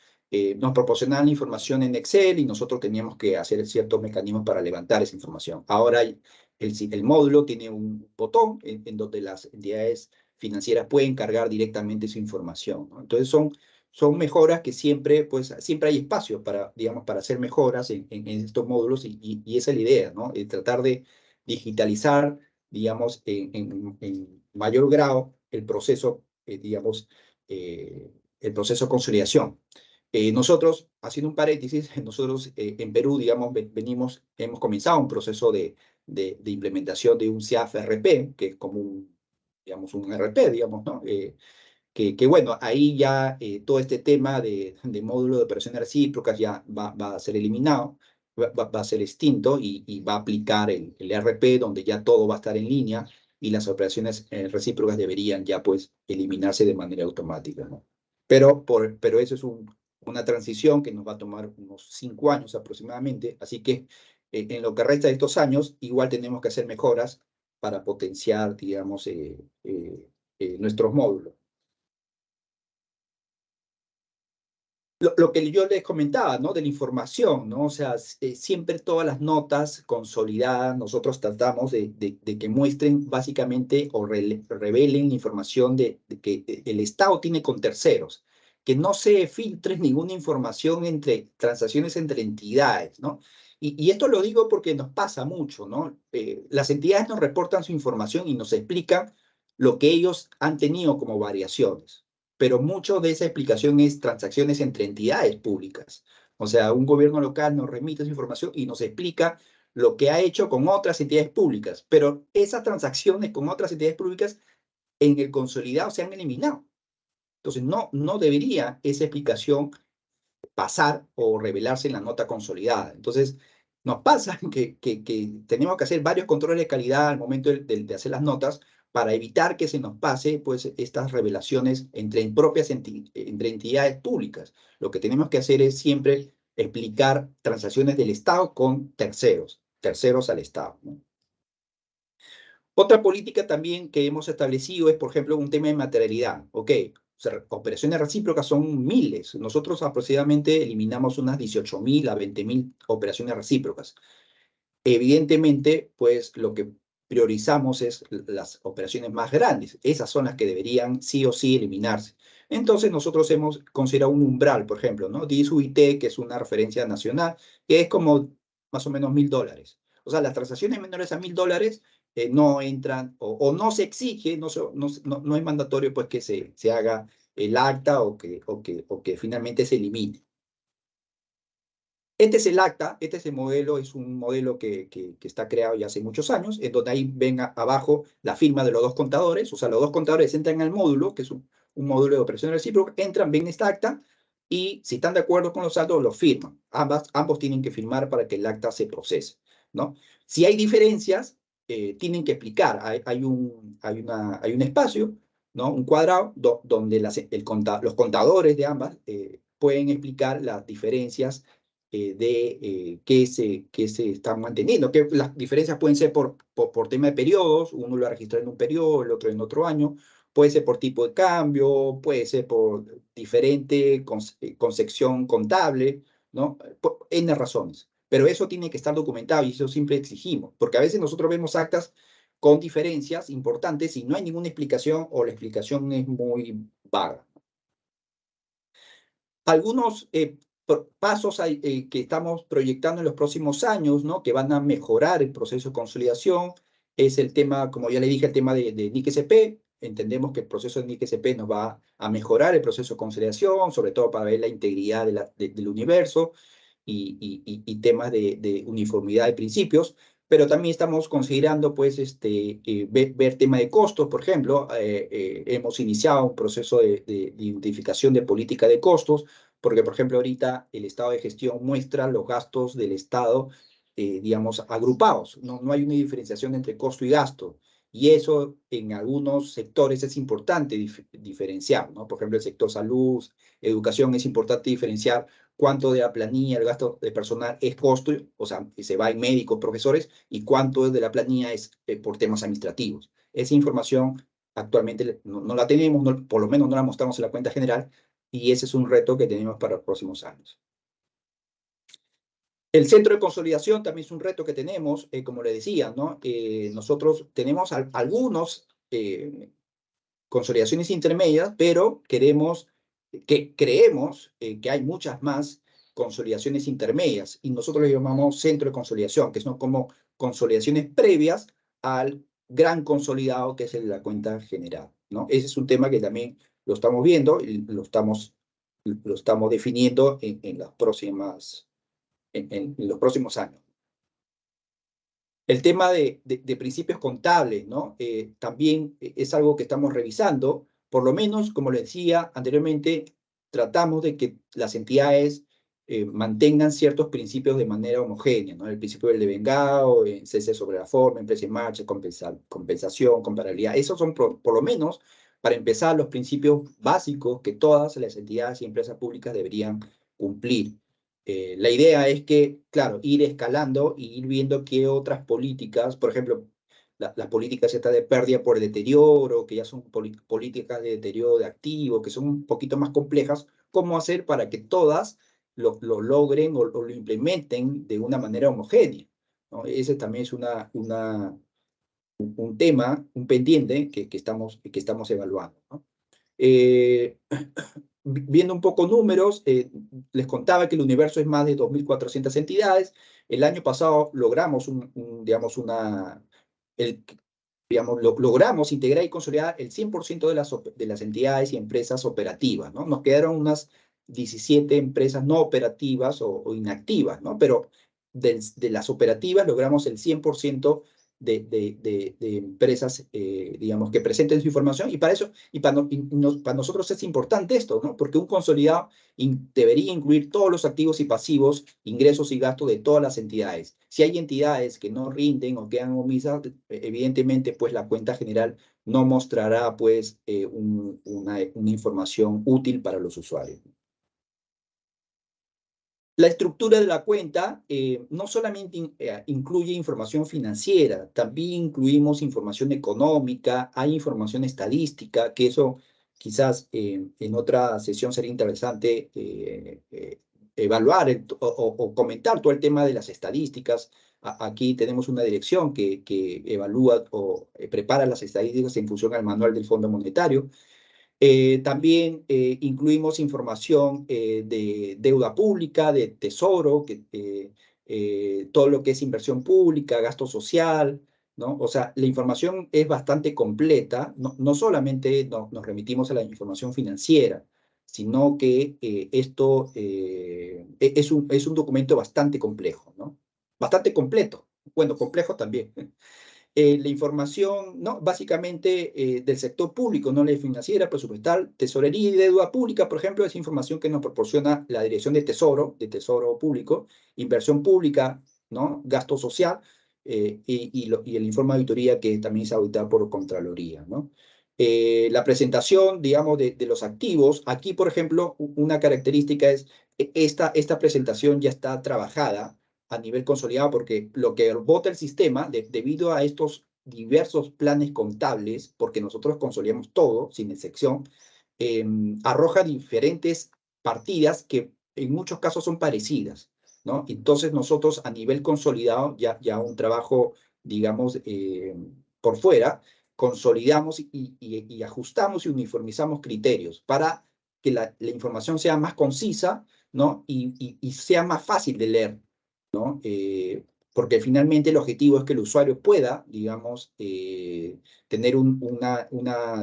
nos proporcionaban la información en Excel y nosotros teníamos que hacer ciertos mecanismos para levantar esa información. Ahora el módulo tiene un botón en donde las entidades financieras pueden cargar directamente su información, ¿no? Entonces son mejoras que siempre, pues, siempre hay espacio para, digamos, para hacer mejoras en estos módulos y esa es la idea, ¿no? Tratar de digitalizar, digamos, en mayor grado el proceso, digamos, el proceso de consolidación. Nosotros, haciendo un paréntesis, nosotros en Perú, digamos, hemos comenzado un proceso de implementación de un CIAF-RP, que es como digamos, un RP, digamos, ¿no? Que bueno, ahí ya todo este tema de módulo de operaciones recíprocas ya va a ser eliminado, va a ser extinto y va a aplicar el RP donde ya todo va a estar en línea y las operaciones recíprocas deberían ya pues eliminarse de manera automática, ¿no? Pero eso es una transición que nos va a tomar unos 5 años aproximadamente, así que en lo que resta de estos años igual tenemos que hacer mejoras para potenciar, digamos, nuestros módulos. Lo que yo les comentaba, ¿no? De la información, ¿no? O sea, siempre todas las notas consolidadas, nosotros tratamos de que muestren básicamente o revelen información de que el Estado tiene con terceros, que no se filtre ninguna información entre transacciones entre entidades, ¿no? Y esto lo digo porque nos pasa mucho, ¿no? Las entidades nos reportan su información y nos explican lo que ellos han tenido como variaciones, pero mucho de esa explicación es transacciones entre entidades públicas. O sea, un gobierno local nos remite esa información y nos explica lo que ha hecho con otras entidades públicas, pero esas transacciones con otras entidades públicas en el consolidado se han eliminado. Entonces, no debería esa explicación pasar o revelarse en la nota consolidada. Entonces, nos pasa que tenemos que hacer varios controles de calidad al momento de hacer las notas para evitar que se nos pase pues, estas revelaciones entre entidades públicas. Lo que tenemos que hacer es siempre explicar transacciones del Estado con terceros al Estado, ¿no? Otra política también que hemos establecido es, por ejemplo, un tema de materialidad. Ok, o sea, operaciones recíprocas son miles. Nosotros aproximadamente eliminamos unas 18.000 a 20.000 operaciones recíprocas. Evidentemente, pues lo que priorizamos es las operaciones más grandes. Esas son las que deberían sí o sí eliminarse. Entonces, nosotros hemos considerado un umbral, por ejemplo, ¿no? DIS-UIT, que es una referencia nacional, que es como más o menos $1.000. O sea, las transacciones menores a $1.000 no entran o no se exige, no es mandatorio pues que se haga el acta o que finalmente se elimine. Este es el acta, este es el modelo, es un modelo que está creado ya hace muchos años, en donde ahí ven abajo la firma de los dos contadores, o sea, los dos contadores entran al módulo, que es un módulo de operaciones recíprocas, entran, ven esta acta, y si están de acuerdo con los saldos, lo firman. Ambos tienen que firmar para que el acta se procese, ¿no? Si hay diferencias, tienen que explicar. Hay un espacio, ¿no? Un cuadrado, donde los contadores de ambas pueden explicar las diferencias que se están manteniendo, que las diferencias pueden ser por tema de periodos, uno lo ha registrado en un periodo, el otro en otro año, puede ser por tipo de cambio, puede ser por diferente concepción contable, ¿no? Por N razones. Pero eso tiene que estar documentado y eso siempre exigimos, porque a veces nosotros vemos actas con diferencias importantes y no hay ninguna explicación o la explicación es muy vaga. Algunos pasos que estamos proyectando en los próximos años, ¿no? Que van a mejorar el proceso de consolidación, es el tema, como ya le dije, el tema de NIC-SP. Entendemos que el proceso de NIC-SP nos va a mejorar el proceso de consolidación, sobre todo para ver la integridad del universo y temas de uniformidad de principios, pero también estamos considerando, pues, ver tema de costos, por ejemplo. Hemos iniciado un proceso de identificación de política de costos, porque, por ejemplo, ahorita el estado de gestión muestra los gastos del Estado, digamos, agrupados. No hay una diferenciación entre costo y gasto. Y eso en algunos sectores es importante diferenciar, ¿no? Por ejemplo, el sector salud, educación, es importante diferenciar cuánto de la planilla, el gasto de personal es costo, o sea, que se va en médicos, profesores, y cuánto de la planilla es por temas administrativos. Esa información actualmente no la tenemos, por lo menos no la mostramos en la cuenta general, y ese es un reto que tenemos para los próximos años. El centro de consolidación también es un reto que tenemos, como le decía, ¿no? Nosotros tenemos algunos consolidaciones intermedias, pero creemos que hay muchas más consolidaciones intermedias, y nosotros le llamamos centro de consolidación, que son como consolidaciones previas al gran consolidado que es el de la cuenta general, ¿no? Ese es un tema que también lo estamos viendo y lo estamos definiendo en los próximos años. El tema de principios contables, ¿no? También es algo que estamos revisando. Por lo menos, como les decía anteriormente, tratamos de que las entidades mantengan ciertos principios de manera homogénea, ¿no? El principio del devengado, cese sobre la forma, empresa en marcha, compensación, comparabilidad. Esos son, por lo menos, para empezar, los principios básicos que todas las entidades y empresas públicas deberían cumplir. La idea es que, claro, ir escalando y ir viendo qué otras políticas, por ejemplo, las políticas estas de pérdida por deterioro, que ya son políticas de deterioro de activos, que son un poquito más complejas, cómo hacer para que todas lo logren o lo implementen de una manera homogénea, ¿no? Ese también es un tema, un pendiente que estamos evaluando, ¿no? Viendo un poco números, les contaba que el universo es más de 2.400 entidades. El año pasado logramos, logramos integrar y consolidar el 100% de las entidades y empresas operativas, ¿no? Nos quedaron unas 17 empresas no operativas o inactivas, ¿no? Pero de las operativas logramos el 100% de empresas, digamos, que presenten su información, y para eso, para nosotros es importante esto, ¿no? Porque un consolidado debería incluir todos los activos y pasivos, ingresos y gastos de todas las entidades. Si hay entidades que no rinden o quedan omisas, evidentemente, pues la cuenta general no mostrará, pues, una información útil para los usuarios. La estructura de la cuenta no solamente incluye información financiera, también incluimos información económica, hay información estadística, que eso quizás en otra sesión sería interesante evaluar o comentar todo el tema de las estadísticas. Aquí tenemos una dirección que evalúa o prepara las estadísticas en función al manual del Fondo Monetario. También incluimos información de deuda pública, de tesoro, todo lo que es inversión pública, gasto social, ¿no? O sea, la información es bastante completa, no solamente nos remitimos a la información financiera, sino que esto es un documento bastante complejo, ¿no? Bastante completo, bueno, complejo también. La información, ¿no? Básicamente del sector público, no ley financiera, presupuestal, tesorería y deuda pública, por ejemplo, es información que nos proporciona la Dirección de Tesoro Público, inversión pública, ¿no? Gasto social, y el informe de auditoría que también es auditado por Contraloría, ¿no? La presentación, digamos, de los activos. Aquí, por ejemplo, una característica es esta presentación ya está trabajada a nivel consolidado, porque lo que vota el sistema, debido a estos diversos planes contables, porque nosotros consolidamos todo, sin excepción, arroja diferentes partidas que en muchos casos son parecidas, ¿no? Entonces nosotros a nivel consolidado, ya un trabajo, digamos, por fuera, consolidamos y ajustamos y uniformizamos criterios para que la información sea más concisa, ¿no? Y sea más fácil de leer, ¿no? Porque finalmente el objetivo es que el usuario pueda, digamos, tener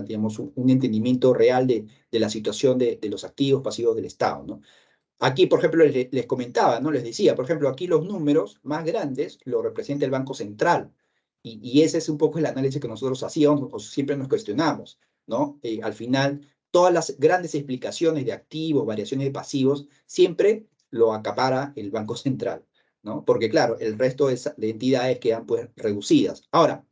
digamos, un entendimiento real de la situación de los activos pasivos del Estado, ¿no? Aquí, por ejemplo, les comentaba, ¿no? Les decía, por ejemplo, aquí los números más grandes lo representa el Banco Central, y ese es un poco el análisis que nosotros hacíamos o siempre nos cuestionamos, ¿no? Al final, todas las grandes explicaciones de activos, variaciones de pasivos, siempre lo acapara el Banco Central, ¿no? Porque claro, el resto de entidades quedan pues reducidas. Ahora,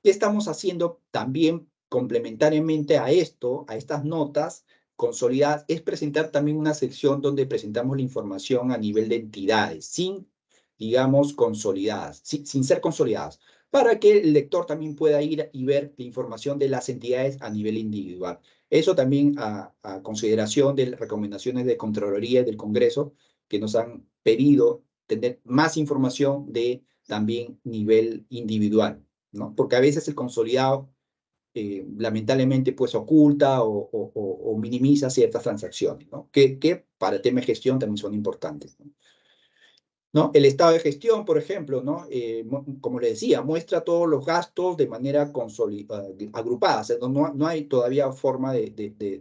¿qué estamos haciendo también complementariamente a esto, a estas notas consolidadas? Es presentar también una sección donde presentamos la información a nivel de entidades, sin, digamos, consolidadas, sin ser consolidadas, para que el lector también pueda ir y ver la información de las entidades a nivel individual. Eso también a consideración de las recomendaciones de Contraloría del Congreso, que nos han pedido tener más información de también nivel individual, ¿no? Porque a veces el consolidado lamentablemente pues oculta o minimiza ciertas transacciones, ¿no? Que para el tema de gestión también son importantes, ¿no? El estado de gestión, por ejemplo, ¿no? Como le decía, muestra todos los gastos de manera agrupada. O sea, no hay todavía forma de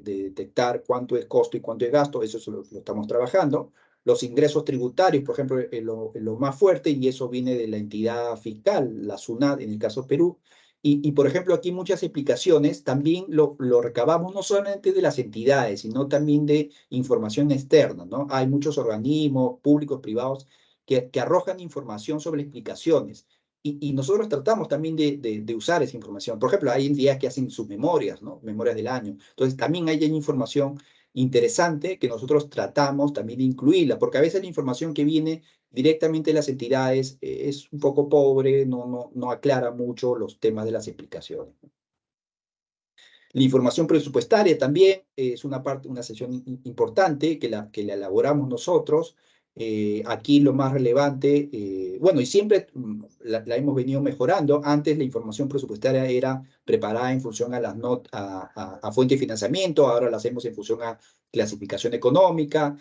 detectar cuánto es costo y cuánto es gasto, eso lo estamos trabajando. Los ingresos tributarios, por ejemplo, es lo más fuerte, y eso viene de la entidad fiscal, la SUNAT, en el caso Perú. Y por ejemplo, aquí muchas explicaciones también lo recabamos no solamente de las entidades, sino también de información externa, ¿no? Hay muchos organismos públicos, privados, que arrojan información sobre explicaciones. Y nosotros tratamos también de usar esa información. Por ejemplo, hay entidades que hacen sus memorias, ¿no? Memorias del año. Entonces, también hay información interesante que nosotros tratamos también de incluirla, porque a veces la información que viene directamente de las entidades es un poco pobre, no aclara mucho los temas de las explicaciones. La información presupuestaria también es una sesión importante que la elaboramos nosotros. Aquí lo más relevante, bueno, y siempre la hemos venido mejorando. Antes la información presupuestaria era preparada en función a las a fuente de financiamiento, ahora la hacemos en función a clasificación económica.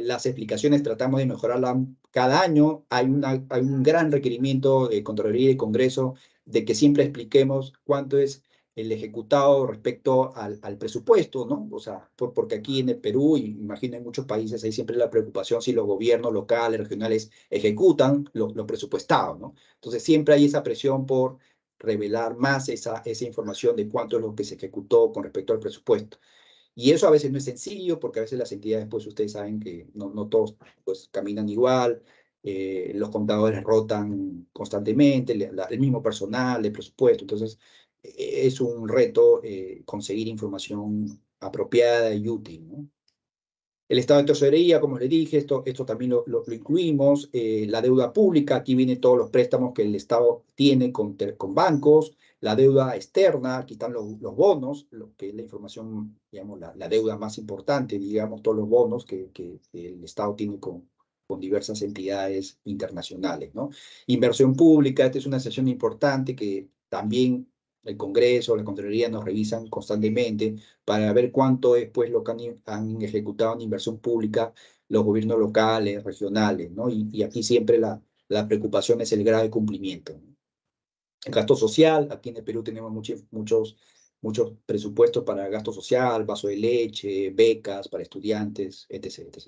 Las explicaciones tratamos de mejorarlas cada año. Hay un gran requerimiento de Contraloría y de Congreso de que siempre expliquemos cuánto es el ejecutado respecto al presupuesto, ¿no? O sea, porque aquí en el Perú, y imagino en muchos países, hay siempre la preocupación si los gobiernos locales, regionales ejecutan lo presupuestado, ¿no? Entonces siempre hay esa presión por revelar más esa información de cuánto es lo que se ejecutó con respecto al presupuesto. Y eso a veces no es sencillo, porque a veces las entidades, pues ustedes saben que no todos pues, caminan igual, los contadores rotan constantemente, el mismo personal, el presupuesto, entonces es un reto conseguir información apropiada y útil, ¿no? El estado de tesorería, como les dije, esto también lo incluimos. La deuda pública, aquí vienen todos los préstamos que el Estado tiene con bancos. La deuda externa, aquí están los bonos, lo que es la información, digamos, la deuda más importante, digamos, todos los bonos que el Estado tiene con diversas entidades internacionales, ¿no? Inversión pública, esta es una sesión importante que también el Congreso, la Contraloría nos revisan constantemente para ver cuánto es pues, lo que han ejecutado en inversión pública los gobiernos locales, regionales, ¿no? Y aquí siempre la preocupación es el grado de cumplimiento, ¿no? El gasto social, aquí en el Perú tenemos muchos presupuestos para gasto social, vaso de leche, becas para estudiantes, etc., etc.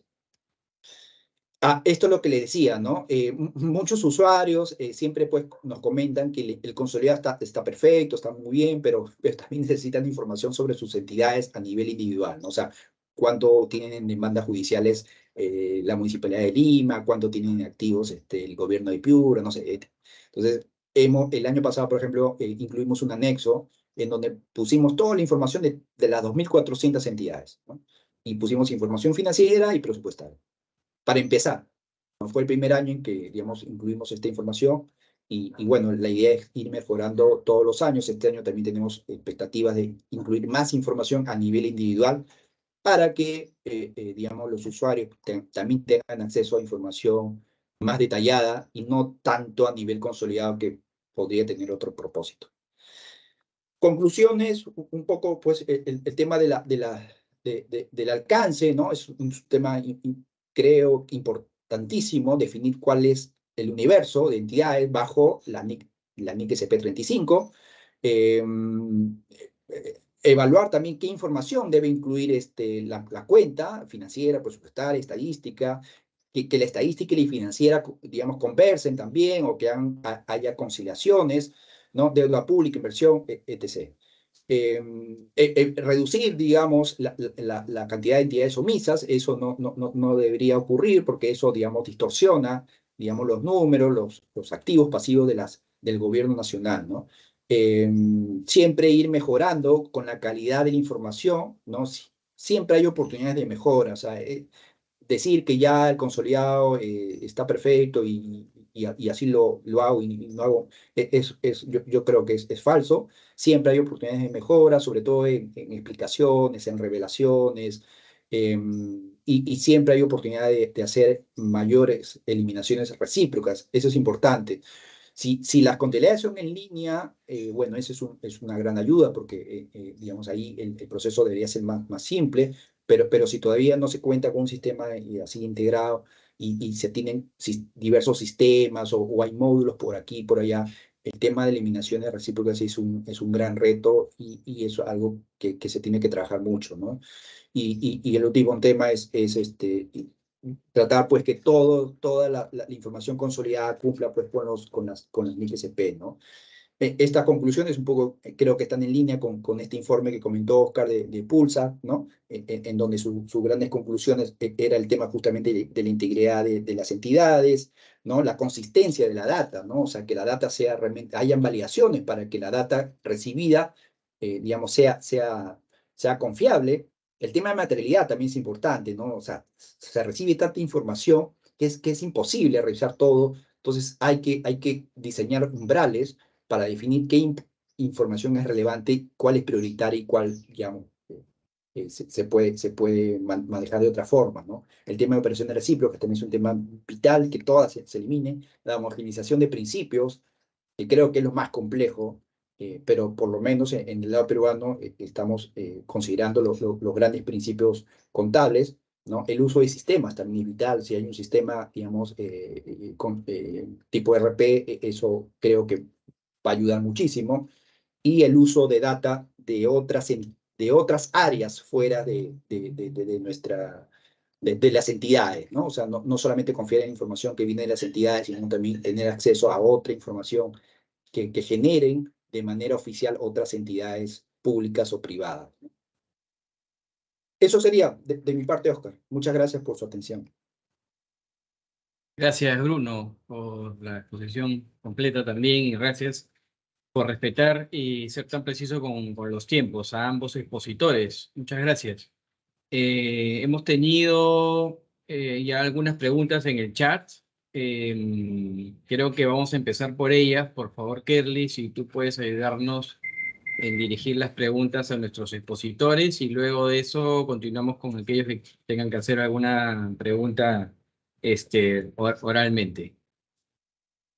Esto es lo que le decía, ¿no? Muchos usuarios siempre pues, nos comentan que el consolidado está perfecto, está muy bien, pero también necesitan información sobre sus entidades a nivel individual, ¿no? O sea, cuánto tienen demandas judiciales la Municipalidad de Lima, cuánto tienen activos el gobierno de Piura, no sé. Entonces, el año pasado, por ejemplo, incluimos un anexo en donde pusimos toda la información de las 2.400 entidades, ¿no? Y pusimos información financiera y presupuestal. Para empezar, ¿no? Fue el primer año en que, digamos, incluimos esta información y bueno, la idea es ir mejorando todos los años. Este año también tenemos expectativas de incluir más información a nivel individual para que, digamos, los usuarios también tengan acceso a información más detallada y no tanto a nivel consolidado que podría tener otro propósito. Conclusiones, un poco, pues, el tema del alcance, ¿no? Es un tema creo importantísimo definir cuál es el universo de entidades bajo la NIC SP 35, evaluar también qué información debe incluir la cuenta financiera, presupuestaria, estadística, que la estadística y la financiera, digamos, conversen también o que haya conciliaciones, ¿no? Deuda pública, inversión, etc. Reducir, digamos, la cantidad de entidades omisas, eso no debería ocurrir porque eso, digamos, distorsiona, digamos, los números, los activos pasivos del gobierno nacional, ¿no? Siempre ir mejorando con la calidad de la información, ¿no? Siempre hay oportunidades de mejora, o sea, decir que ya el consolidado está perfecto y así lo hago y no hago, yo creo que es falso. Siempre hay oportunidades de mejora, sobre todo en explicaciones, en revelaciones, y siempre hay oportunidad de hacer mayores eliminaciones recíprocas. Eso es importante. Si las contabilidades son en línea, bueno, eso es una gran ayuda porque, digamos, ahí el proceso debería ser más simple, pero si todavía no se cuenta con un sistema así integrado y se tienen diversos sistemas o hay módulos por aquí y por allá, el tema de eliminaciones recíprocas es un gran reto y eso es algo que se tiene que trabajar mucho, ¿no? Y el último tema es tratar pues que toda la información consolidada cumpla pues con las NIC SP, ¿no? Estas conclusiones un poco creo que están en línea con este informe que comentó Oscar de Pulsa, ¿no? En donde sus grandes conclusiones era el tema justamente de la integridad de las entidades, ¿no? La consistencia de la data, ¿no? O sea, que la data sea realmente, hayan validaciones para que la data recibida, digamos, sea confiable. El tema de materialidad también es importante, ¿no? O sea, se recibe tanta información que es imposible revisar todo, entonces hay que diseñar umbrales para definir qué información es relevante, cuál es prioritaria y cuál, digamos, se puede manejar de otra forma, ¿no? El tema de operaciones recíprocas también es un tema vital, que todas se eliminen. La homogenización de principios, que creo que es lo más complejo, pero por lo menos en el lado peruano estamos considerando los grandes principios contables, ¿no? El uso de sistemas también es vital. Si hay un sistema, digamos, tipo RP, eso creo que va a ayudar muchísimo. y el uso de data de otras áreas fuera de las entidades, ¿no? O sea, no solamente confiar en información que viene de las entidades, sino también tener acceso a otra información que generen de manera oficial otras entidades públicas o privadas. Eso sería de mi parte, Oscar. Muchas gracias por su atención. Gracias, Bruno, por la exposición completa también y gracias por respetar y ser tan preciso con los tiempos a ambos expositores. Muchas gracias. Hemos tenido ya algunas preguntas en el chat. Creo que vamos a empezar por ellas. Por favor, Kerly, si tú puedes ayudarnos en dirigir las preguntas a nuestros expositores y luego de eso continuamos con aquellos que tengan que hacer alguna pregunta oralmente.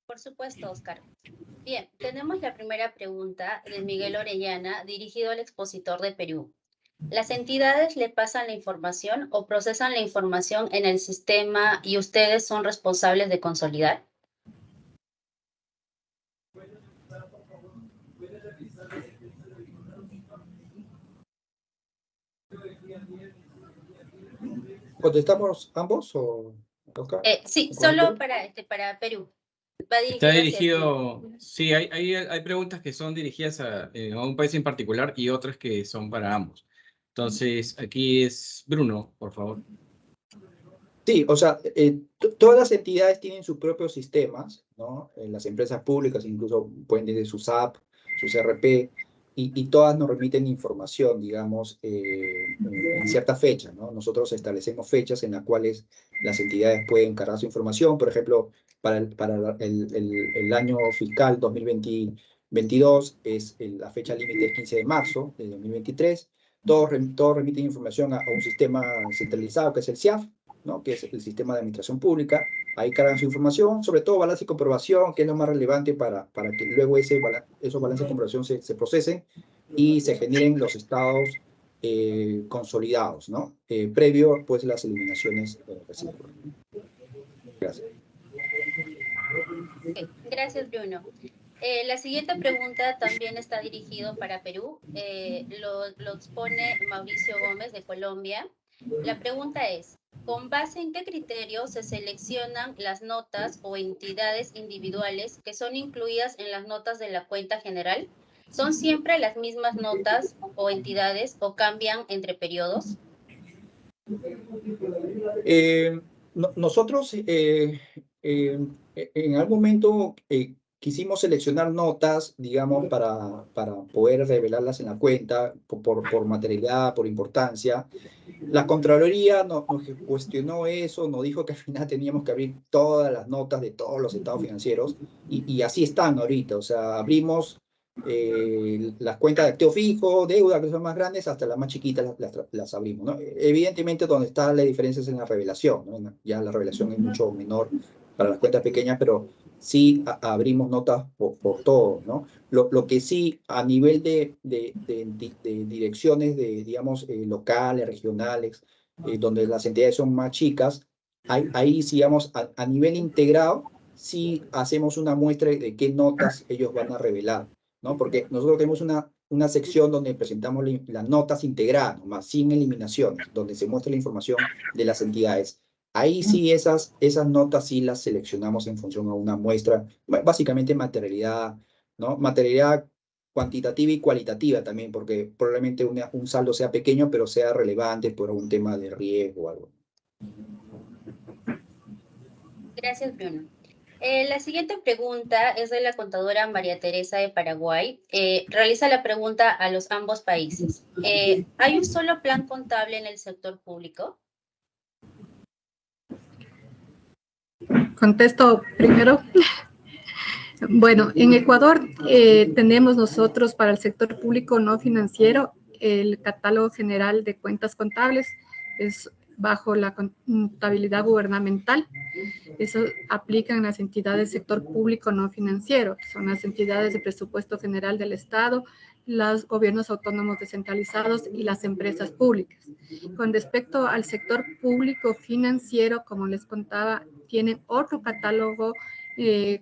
Por supuesto, Oscar. Bien, tenemos la primera pregunta de Miguel Orellana, dirigido al expositor de Perú. ¿Las entidades le pasan la información o procesan la información en el sistema y ustedes son responsables de consolidar? ¿Contestamos ambos o Oscar? Sí, solo para Perú. Está dirigido, sí, hay preguntas que son dirigidas a un país en particular y otras que son para ambos. Entonces, aquí es Bruno, por favor. Sí, o sea, todas las entidades tienen sus propios sistemas, ¿no? Las empresas públicas incluso pueden tener sus SAP, sus ERP, y todas nos remiten información, digamos, en cierta fecha, ¿no? Nosotros establecemos fechas en las cuales las entidades pueden cargar su información. Por ejemplo, para el año fiscal 2022, la fecha límite es 15 de marzo de 2023. Todos remiten información a un sistema centralizado que es el SIAF, ¿no? Que es el sistema de administración pública. Ahí cargan su información, sobre todo balance y comprobación, que es lo más relevante para que luego esos balances de comprobación se procesen y se generen los estados consolidados, ¿no? Previo, pues, las eliminaciones recíprocas. Gracias. Okay, gracias, Bruno. La siguiente pregunta también está dirigido para Perú. Lo expone Mauricio Gómez de Colombia. La pregunta es, ¿con base en qué criterio se seleccionan las notas o entidades individuales que son incluidas en las notas de la cuenta general? ¿Son siempre las mismas notas o entidades o cambian entre periodos? Nosotros en algún momento quisimos seleccionar notas, digamos, para poder revelarlas en la cuenta por materialidad, por importancia. La Contraloría nos cuestionó eso, nos dijo que al final teníamos que abrir todas las notas de todos los estados financieros y así están ahorita. O sea, abrimos las cuentas de activo fijo, deuda, que son más grandes, hasta las más chiquitas las abrimos, ¿no? Evidentemente, donde está la diferencia es en la revelación, ¿no? Ya la revelación es mucho menor para las cuentas pequeñas, pero sí abrimos notas por todo, ¿no? Lo que sí, a nivel de direcciones, digamos, locales, regionales, donde las entidades son más chicas, ahí sí, digamos, a nivel integrado, sí hacemos una muestra de qué notas ellos van a revelar, ¿no? Porque nosotros tenemos una sección donde presentamos las notas integradas, más sin eliminaciones, donde se muestra la información de las entidades. Ahí sí esas notas sí las seleccionamos en función a una muestra, básicamente materialidad, ¿no? Materialidad cuantitativa y cualitativa también, porque probablemente un saldo sea pequeño, pero sea relevante por un tema de riesgo o algo. Gracias, Bruno. La siguiente pregunta es de la contadora María Teresa de Paraguay. Realiza la pregunta a ambos países. ¿Hay un solo plan contable en el sector público? Contesto primero. Bueno, en Ecuador tenemos nosotros para el sector público no financiero el catálogo general de cuentas contables, es bajo la contabilidad gubernamental. Eso aplica en las entidades del sector público no financiero, que son las entidades de presupuesto general del Estado, los gobiernos autónomos descentralizados y las empresas públicas. Con respecto al sector público financiero, como les contaba, tienen otro catálogo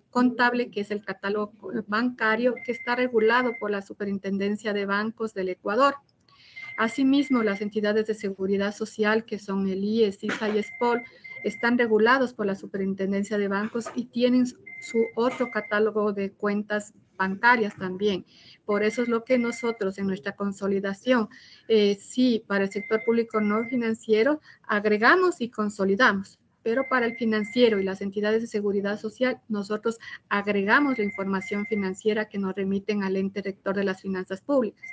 contable, que es el catálogo bancario, que está regulado por la Superintendencia de Bancos del Ecuador. Asimismo, las entidades de seguridad social, que son el IES, ISA y ESPOL, están regulados por la Superintendencia de Bancos y tienen su otro catálogo de cuentas bancarias también. Por eso es lo que nosotros en nuestra consolidación, sí, para el sector público no financiero, agregamos y consolidamos. Pero para el financiero y las entidades de seguridad social, nosotros agregamos la información financiera que nos remiten al ente rector de las finanzas públicas.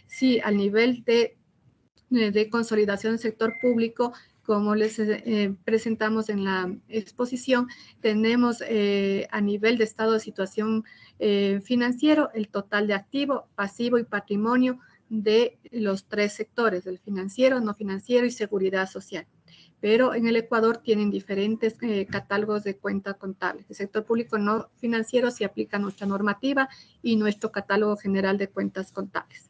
Sí, al nivel de consolidación del sector público, como les presentamos en la exposición, tenemos a nivel de estado de situación financiero el total de activo, pasivo y patrimonio de los tres sectores, del financiero, no financiero y seguridad social. Pero en el Ecuador tienen diferentes catálogos de cuentas contables. El sector público no financiero sí aplica nuestra normativa y nuestro catálogo general de cuentas contables.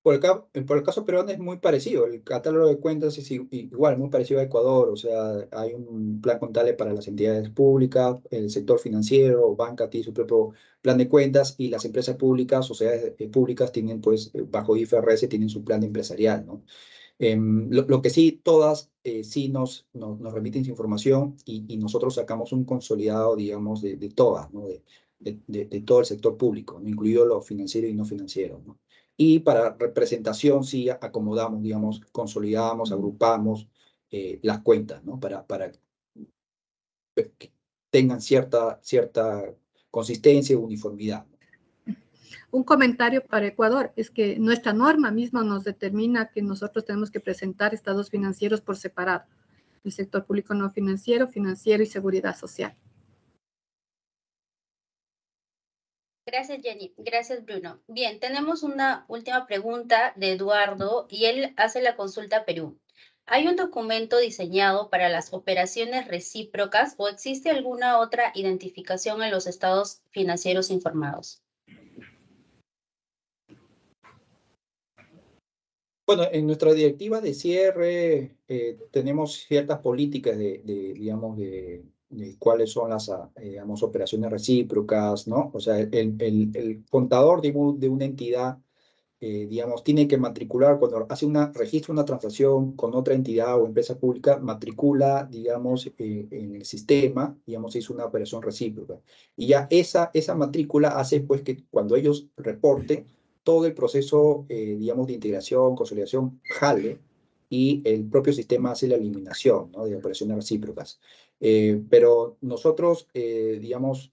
Por el caso peruano es muy parecido, el catálogo de cuentas es igual, muy parecido a Ecuador, o sea, hay un plan contable para las entidades públicas, el sector financiero, banca tiene su propio plan de cuentas y las empresas públicas, sociedades públicas tienen pues, bajo IFRS tienen su plan empresarial, ¿no? Lo que sí, todas sí nos remiten su información y nosotros sacamos un consolidado, digamos, de todas, ¿no? De todo el sector público, ¿no? Incluido lo financiero y no financiero, ¿no? Y para representación sí acomodamos, digamos, consolidamos, agrupamos las cuentas, ¿no? Para que tengan cierta consistencia y uniformidad. Un comentario para Ecuador es que nuestra norma misma nos determina que nosotros tenemos que presentar estados financieros por separado. El sector público no financiero, financiero y seguridad social. Gracias, Jenny. Gracias, Bruno. Bien, tenemos una última pregunta de Eduardo y él hace la consulta a Perú. ¿Hay un documento diseñado para las operaciones recíprocas o existe alguna otra identificación en los estados financieros informados? Bueno, en nuestra directiva de cierre tenemos ciertas políticas digamos, de cuáles son las, digamos, operaciones recíprocas, ¿no? O sea, el contador de una entidad, digamos, tiene que matricular, cuando registra una transacción con otra entidad o empresa pública, matricula, digamos, en el sistema, digamos, hizo una operación recíproca. Y ya esa matrícula hace, pues, que cuando ellos reporten, todo el proceso, digamos, de integración, consolidación, jale, y el propio sistema hace la eliminación, ¿no? De operaciones recíprocas. Pero nosotros, digamos,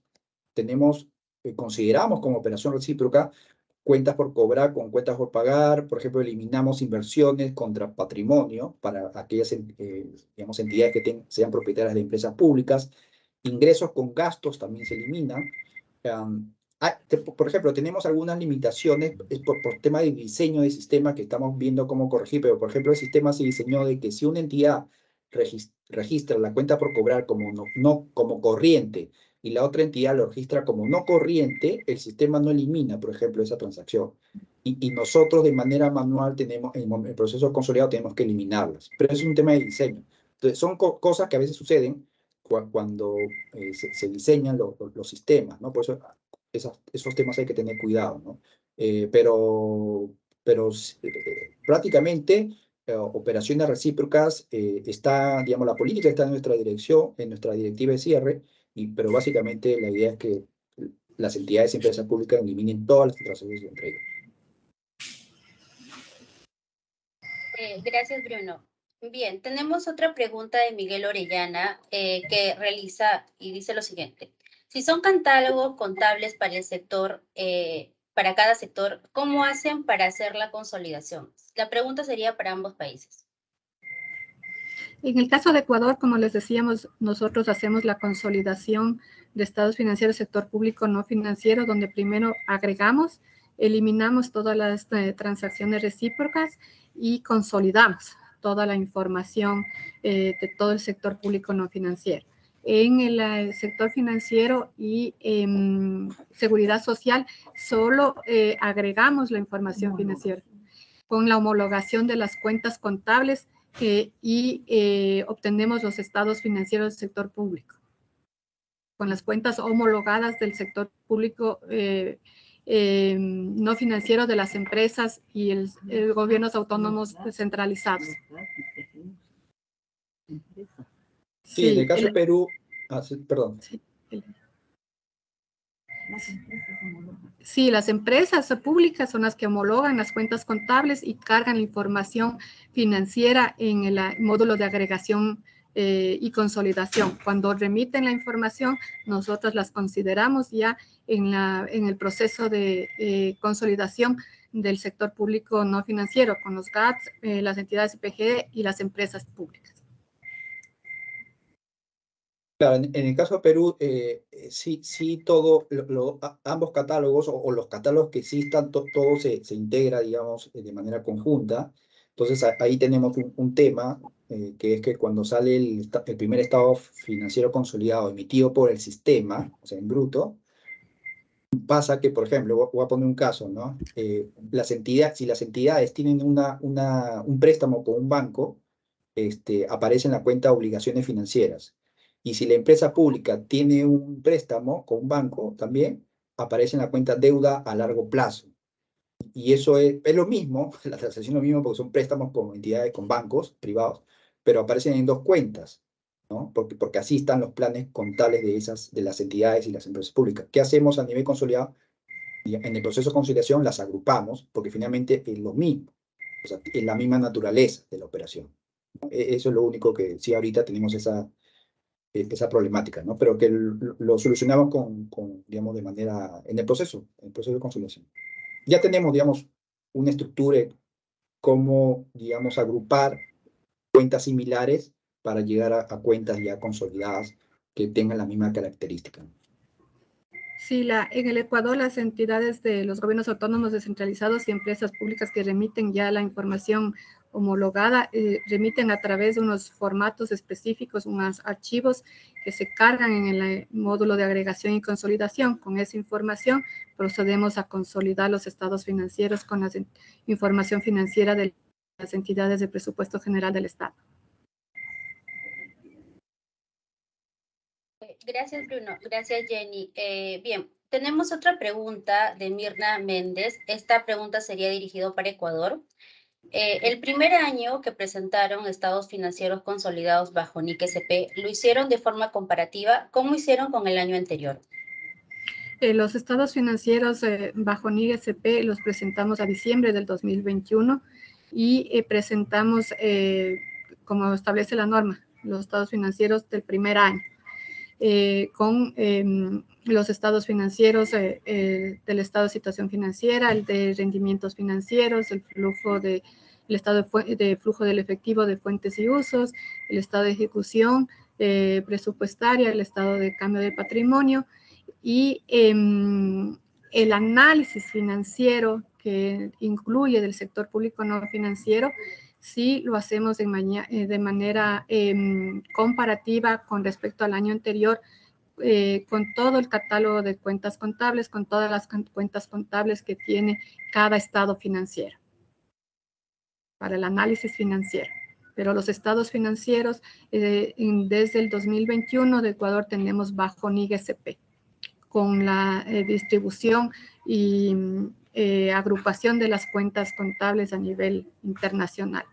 consideramos como operación recíproca cuentas por cobrar con cuentas por pagar. Por ejemplo, eliminamos inversiones contra patrimonio para aquellas digamos, entidades que sean propietarias de empresas públicas. Ingresos con gastos también se eliminan. Por ejemplo, tenemos algunas limitaciones por tema de diseño de sistema que estamos viendo cómo corregir, pero por ejemplo el sistema se diseñó de que si una entidad registra la cuenta por cobrar como como corriente y la otra entidad lo registra como no corriente, el sistema no elimina, por ejemplo, esa transacción. Y nosotros de manera manual en el proceso consolidado tenemos que eliminarlas, pero es un tema de diseño. Entonces son cosas que a veces suceden cuando se diseñan los sistemas, ¿no? Por eso esos temas hay que tener cuidado, ¿no? Pero prácticamente operaciones recíprocas digamos, la política está en nuestra dirección, en nuestra directiva de cierre, pero básicamente la idea es que las entidades y empresas públicas eliminen todas las transacciones de entrega. Gracias, Bruno. Bien, tenemos otra pregunta de Miguel Orellana que realiza y dice lo siguiente. Si son catálogos contables para el sector, para cada sector, ¿cómo hacen para hacer la consolidación? La pregunta sería para ambos países. En el caso de Ecuador, como les decíamos, nosotros hacemos la consolidación de estados financieros del sector público no financiero, donde primero agregamos, eliminamos todas las transacciones recíprocas y consolidamos toda la información de todo el sector público no financiero. En el sector financiero y seguridad social, solo agregamos la información financiera con la homologación de las cuentas contables y obtenemos los estados financieros del sector público. con las cuentas homologadas del sector público no financiero de las empresas y el gobiernos autónomos descentralizados. Sí, en el caso de Perú, perdón. Sí, las empresas públicas son las que homologan las cuentas contables y cargan la información financiera en el módulo de agregación y consolidación. Cuando remiten la información, nosotros las consideramos ya en el proceso de consolidación del sector público no financiero, con los GATS, las entidades IPG y las empresas públicas. Claro, en el caso de Perú, sí ambos catálogos o los catálogos que existan, todo se integra, digamos, de manera conjunta. Entonces, ahí tenemos un tema, que es que cuando sale el primer estado financiero consolidado emitido por el sistema, o sea, en bruto, pasa que, por ejemplo, voy a poner un caso, ¿no? Si las entidades tienen un préstamo con un banco, aparece en la cuenta obligaciones financieras. Y si la empresa pública tiene un préstamo con un banco también, aparece en la cuenta deuda a largo plazo. Y eso es lo mismo, la transacción es lo mismo porque son préstamos con entidades, con bancos privados, pero aparecen en dos cuentas, ¿no? Porque así están los planes contables de las entidades y las empresas públicas. ¿Qué hacemos a nivel consolidado? Y en el proceso de conciliación las agrupamos porque finalmente es lo mismo, o sea, es la misma naturaleza de la operación. Eso es lo único que sí ahorita tenemos esa problemática, ¿no? Pero que lo solucionamos digamos, de manera, en el proceso de conciliación. Ya tenemos, digamos, una estructura de cómo, digamos, agrupar cuentas similares para llegar a cuentas ya consolidadas que tengan la misma característica. Sí, en el Ecuador las entidades de los gobiernos autónomos descentralizados y empresas públicas que remiten ya la información homologada, remiten a través de unos formatos específicos, unos archivos que se cargan en el módulo de agregación y consolidación. Con esa información procedemos a consolidar los estados financieros con la información financiera de las entidades del presupuesto general del Estado. Gracias, Bruno. Gracias, Jenny. Bien, tenemos otra pregunta de Mirna Méndez. Esta pregunta sería dirigida para Ecuador. El primer año que presentaron estados financieros consolidados bajo NIC-SP, ¿lo hicieron de forma comparativa? ¿Cómo hicieron con el año anterior? Los estados financieros bajo NIC-SP los presentamos a diciembre del 2021 y presentamos, como establece la norma, los estados financieros del primer año. Con los estados financieros del estado de situación financiera, el de rendimientos financieros, el estado de flujo del efectivo de fuentes y usos, el estado de ejecución presupuestaria, el estado de cambio de patrimonio y el análisis financiero que incluye del sector público no financiero. Sí lo hacemos de manera comparativa con respecto al año anterior, con todo el catálogo de cuentas contables, con todas las cuentas contables que tiene cada estado financiero para el análisis financiero. Pero los estados financieros, desde el 2021 de Ecuador tenemos bajo NIC-SP, con la distribución y agrupación de las cuentas contables a nivel internacional.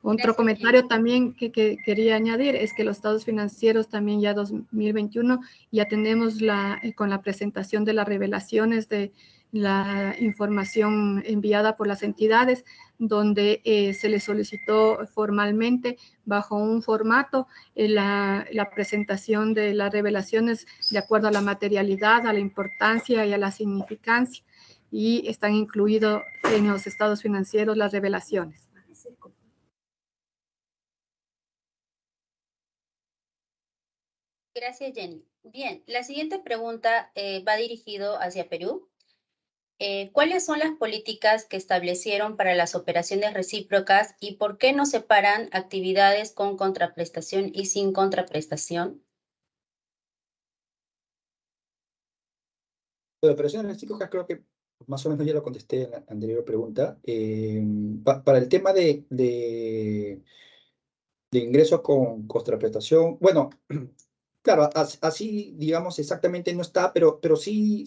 Otro comentario también que quería añadir es que los estados financieros también ya 2021 ya tenemos con la presentación de las revelaciones de la información enviada por las entidades, donde se les solicitó formalmente bajo un formato la presentación de las revelaciones de acuerdo a la materialidad, a la importancia y a la significancia, y están incluidos en los estados financieros las revelaciones. Gracias, Jenny. Bien, la siguiente pregunta va dirigido hacia Perú. ¿Cuáles son las políticas que establecieron para las operaciones recíprocas y por qué no separan actividades con contraprestación y sin contraprestación? De operaciones recíprocas creo que más o menos ya lo contesté en la anterior pregunta. Para el tema de ingresos con contraprestación, bueno, claro, así, digamos, exactamente no está, pero sí,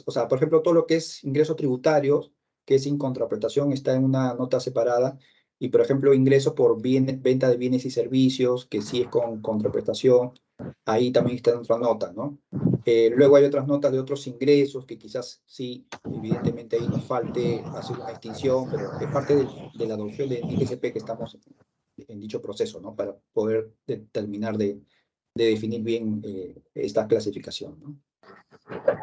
o sea, por ejemplo, todo lo que es ingresos tributarios, que es sin contraprestación, está en una nota separada, y por ejemplo, ingresos por venta de bienes y servicios, que sí es con contraprestación, ahí también está en otra nota, ¿no? Luego hay otras notas de otros ingresos, que quizás sí, evidentemente ahí nos falte hacer una distinción, pero es parte de la adopción de IGCP que estamos en dicho proceso, ¿no? Para poder terminar de definir bien esta clasificación, ¿no?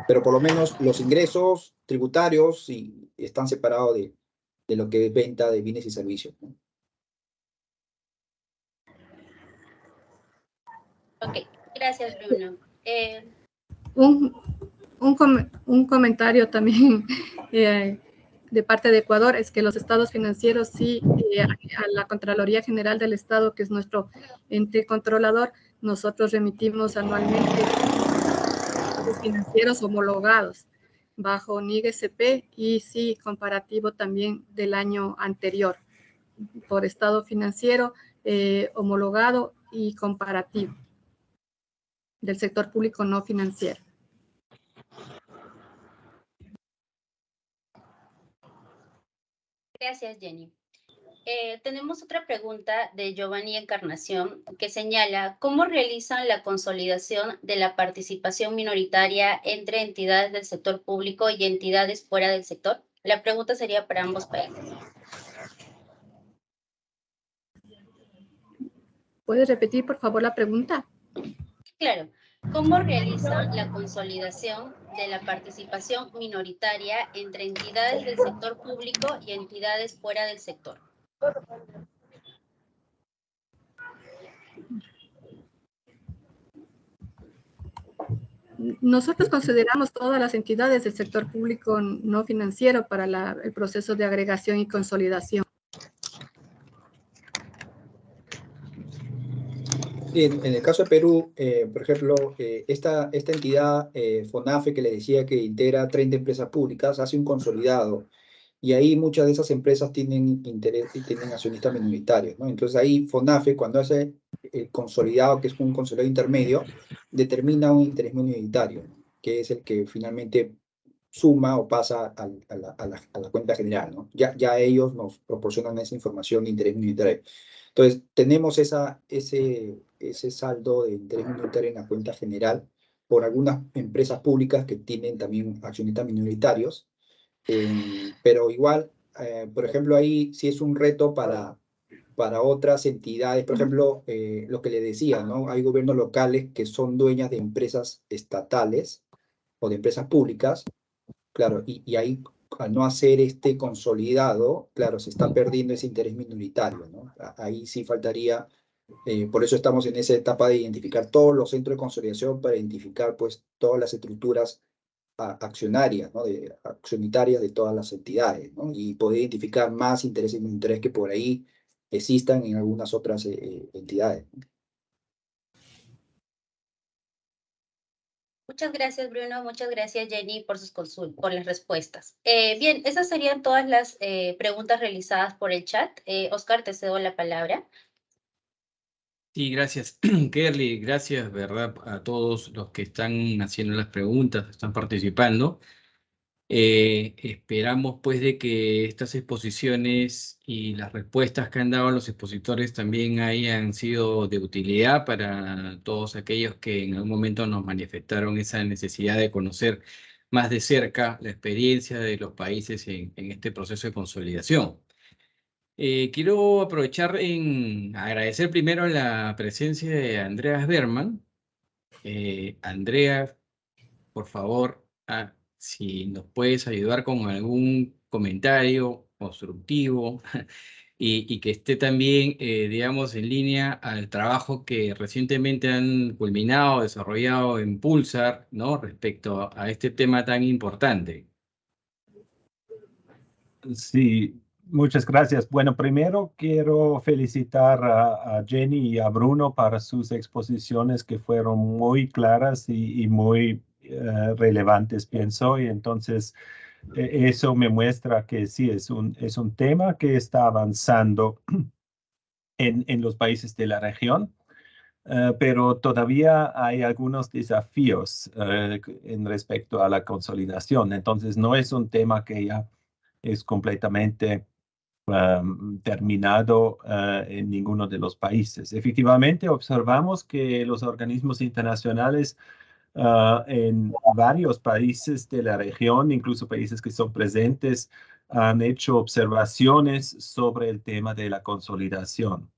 Pero por lo menos los ingresos tributarios sí, están separados de lo que es venta de bienes y servicios, ¿no? Ok, gracias, Bruno. Un comentario también de parte de Ecuador es que los estados financieros sí, a la Contraloría General del Estado, que es nuestro ente controlador, nosotros remitimos anualmente estados financieros homologados bajo NIG-SP y sí comparativo también del año anterior por estado financiero homologado y comparativo del sector público no financiero. Gracias, Jenny. Tenemos otra pregunta de Giovanni Encarnación que señala ¿cómo realizan la consolidación de la participación minoritaria entre entidades del sector público y entidades fuera del sector? La pregunta sería para ambos países. ¿Puedes repetir, por favor, la pregunta? Claro. ¿Cómo realizan la consolidación de la participación minoritaria entre entidades del sector público y entidades fuera del sector? Nosotros consideramos todas las entidades del sector público no financiero para el proceso de agregación y consolidación. En el caso de Perú, por ejemplo, esta entidad FONAFE que le decía que integra 30 empresas públicas, hace un consolidado y ahí muchas de esas empresas tienen interés y tienen accionistas minoritarios, ¿no? Entonces ahí FONAFE, cuando hace el consolidado, que es un consolidado intermedio, determina un interés minoritario, ¿no? Que es el que finalmente suma o pasa a la cuenta general, ¿no? Ya ellos nos proporcionan esa información de interés minoritario. Entonces, tenemos ese saldo de interés minoritario en la cuenta general por algunas empresas públicas que tienen también accionistas minoritarios, pero igual, por ejemplo, ahí sí es un reto para otras entidades. Por ejemplo, lo que le decía, ¿no? Hay gobiernos locales que son dueñas de empresas estatales o de empresas públicas, claro, y ahí al no hacer este consolidado, claro, se está perdiendo ese interés minoritario, ¿no? Ahí sí faltaría, por eso estamos en esa etapa de identificar todos los centros de consolidación para identificar, pues, todas las estructuras accionarias, ¿no? Accionitarias de todas las entidades, ¿no? Y poder identificar más intereses minoritarios que por ahí existan en algunas otras entidades. Muchas gracias, Bruno. Muchas gracias, Jenny, por por las respuestas. Bien, esas serían todas las preguntas realizadas por el chat. Oscar, te cedo la palabra. Sí, gracias, Kerly. Gracias, ¿verdad? A todos los que están haciendo las preguntas, están participando. Esperamos, pues, de que estas exposiciones y las respuestas que han dado los expositores también hayan sido de utilidad para todos aquellos que en algún momento nos manifestaron esa necesidad de conocer más de cerca la experiencia de los países en este proceso de consolidación. Quiero aprovechar en agradecer primero la presencia de Andreas Berman. Andrea, por favor, si nos puedes ayudar con algún comentario constructivo y que esté también, digamos, en línea al trabajo que recientemente han culminado, desarrollado en Pulsar, ¿no? Respecto a este tema tan importante. Sí, muchas gracias. Bueno, primero quiero felicitar a Jenny y a Bruno para sus exposiciones que fueron muy claras y muy relevantes, pienso. Y entonces eso me muestra que sí, es un tema que está avanzando en los países de la región. Pero todavía hay algunos desafíos en respecto a la consolidación. Entonces, no es un tema que ya es completamente terminado en ninguno de los países. Efectivamente, observamos que los organismos internacionales en varios países de la región, incluso países que son presentes, han hecho observaciones sobre el tema de la consolidación.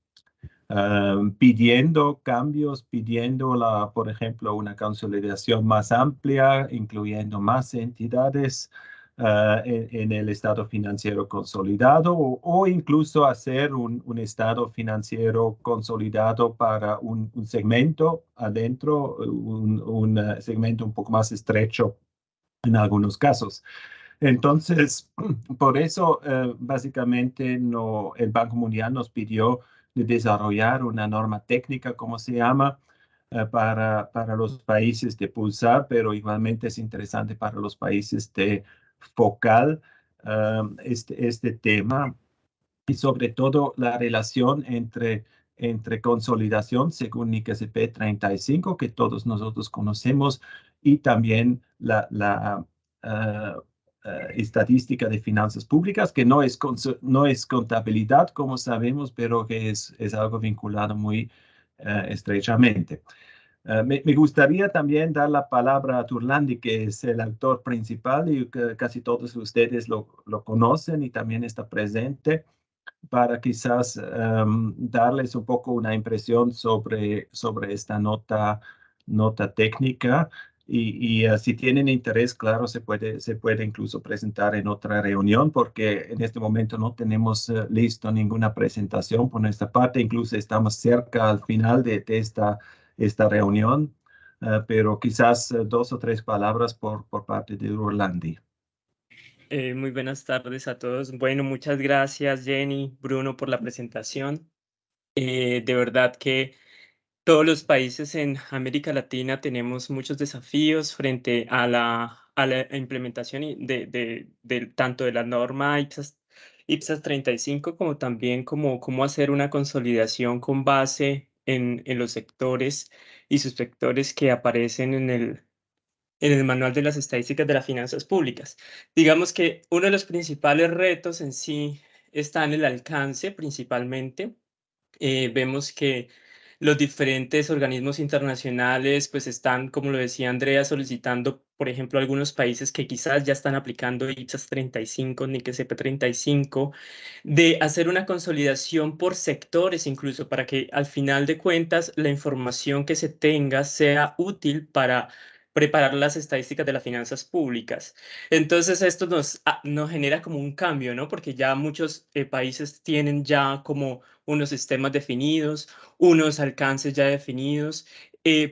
Pidiendo cambios, pidiendo, por ejemplo, una consolidación más amplia, incluyendo más entidades en el estado financiero consolidado o incluso hacer un estado financiero consolidado para un segmento adentro, un segmento un poco más estrecho en algunos casos. Entonces, por eso, básicamente, el Banco Mundial nos pidió de desarrollar una norma técnica, como se llama, para los países de pulsar, pero igualmente es interesante para los países de focal este tema y sobre todo la relación entre consolidación según NICSP 35, que todos nosotros conocemos, y también la estadística de finanzas públicas, que no es contabilidad, como sabemos, pero que es algo vinculado muy estrechamente. Me gustaría también dar la palabra a Turlandi, que es el autor principal y que casi todos ustedes lo conocen y también está presente, para quizás darles un poco una impresión sobre esta nota técnica. Y si tienen interés, claro, se puede incluso presentar en otra reunión, porque en este momento no tenemos listo ninguna presentación por nuestra parte. Incluso estamos cerca al final de esta reunión, pero quizás 2 o 3 palabras por parte de Turlandi. Muy buenas tardes a todos. Bueno, muchas gracias, Jenny, Bruno, por la presentación. De verdad que todos los países en América Latina tenemos muchos desafíos frente a la implementación tanto de la norma IPSAS 35 como también cómo hacer una consolidación con base en los sectores y subsectores que aparecen en el Manual de las Estadísticas de las Finanzas Públicas. Digamos que uno de los principales retos en sí está en el alcance, principalmente. Vemos que los diferentes organismos internacionales pues están, como lo decía Andrea, solicitando, por ejemplo, algunos países que quizás ya están aplicando IPSAS 35, NICSP 35, de hacer una consolidación por sectores, incluso para que al final de cuentas la información que se tenga sea útil para preparar las estadísticas de las finanzas públicas. Entonces esto nos genera como un cambio, ¿no? Porque ya muchos países tienen ya como unos sistemas definidos, unos alcances ya definidos,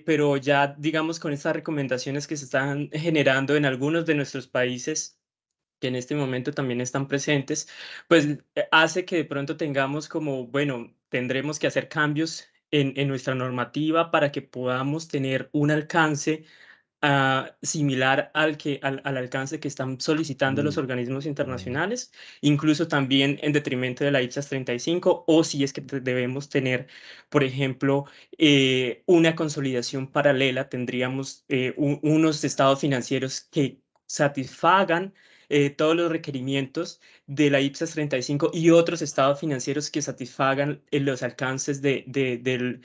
pero ya digamos con estas recomendaciones que se están generando en algunos de nuestros países, que en este momento también están presentes, pues hace que de pronto tengamos como, bueno, tendremos que hacer cambios en nuestra normativa para que podamos tener un alcance similar al alcance que están solicitando los organismos internacionales, incluso también en detrimento de la IPSAS 35, o si es que debemos tener, por ejemplo, una consolidación paralela, tendríamos unos estados financieros que satisfagan todos los requerimientos de la IPSAS 35 y otros estados financieros que satisfagan los alcances del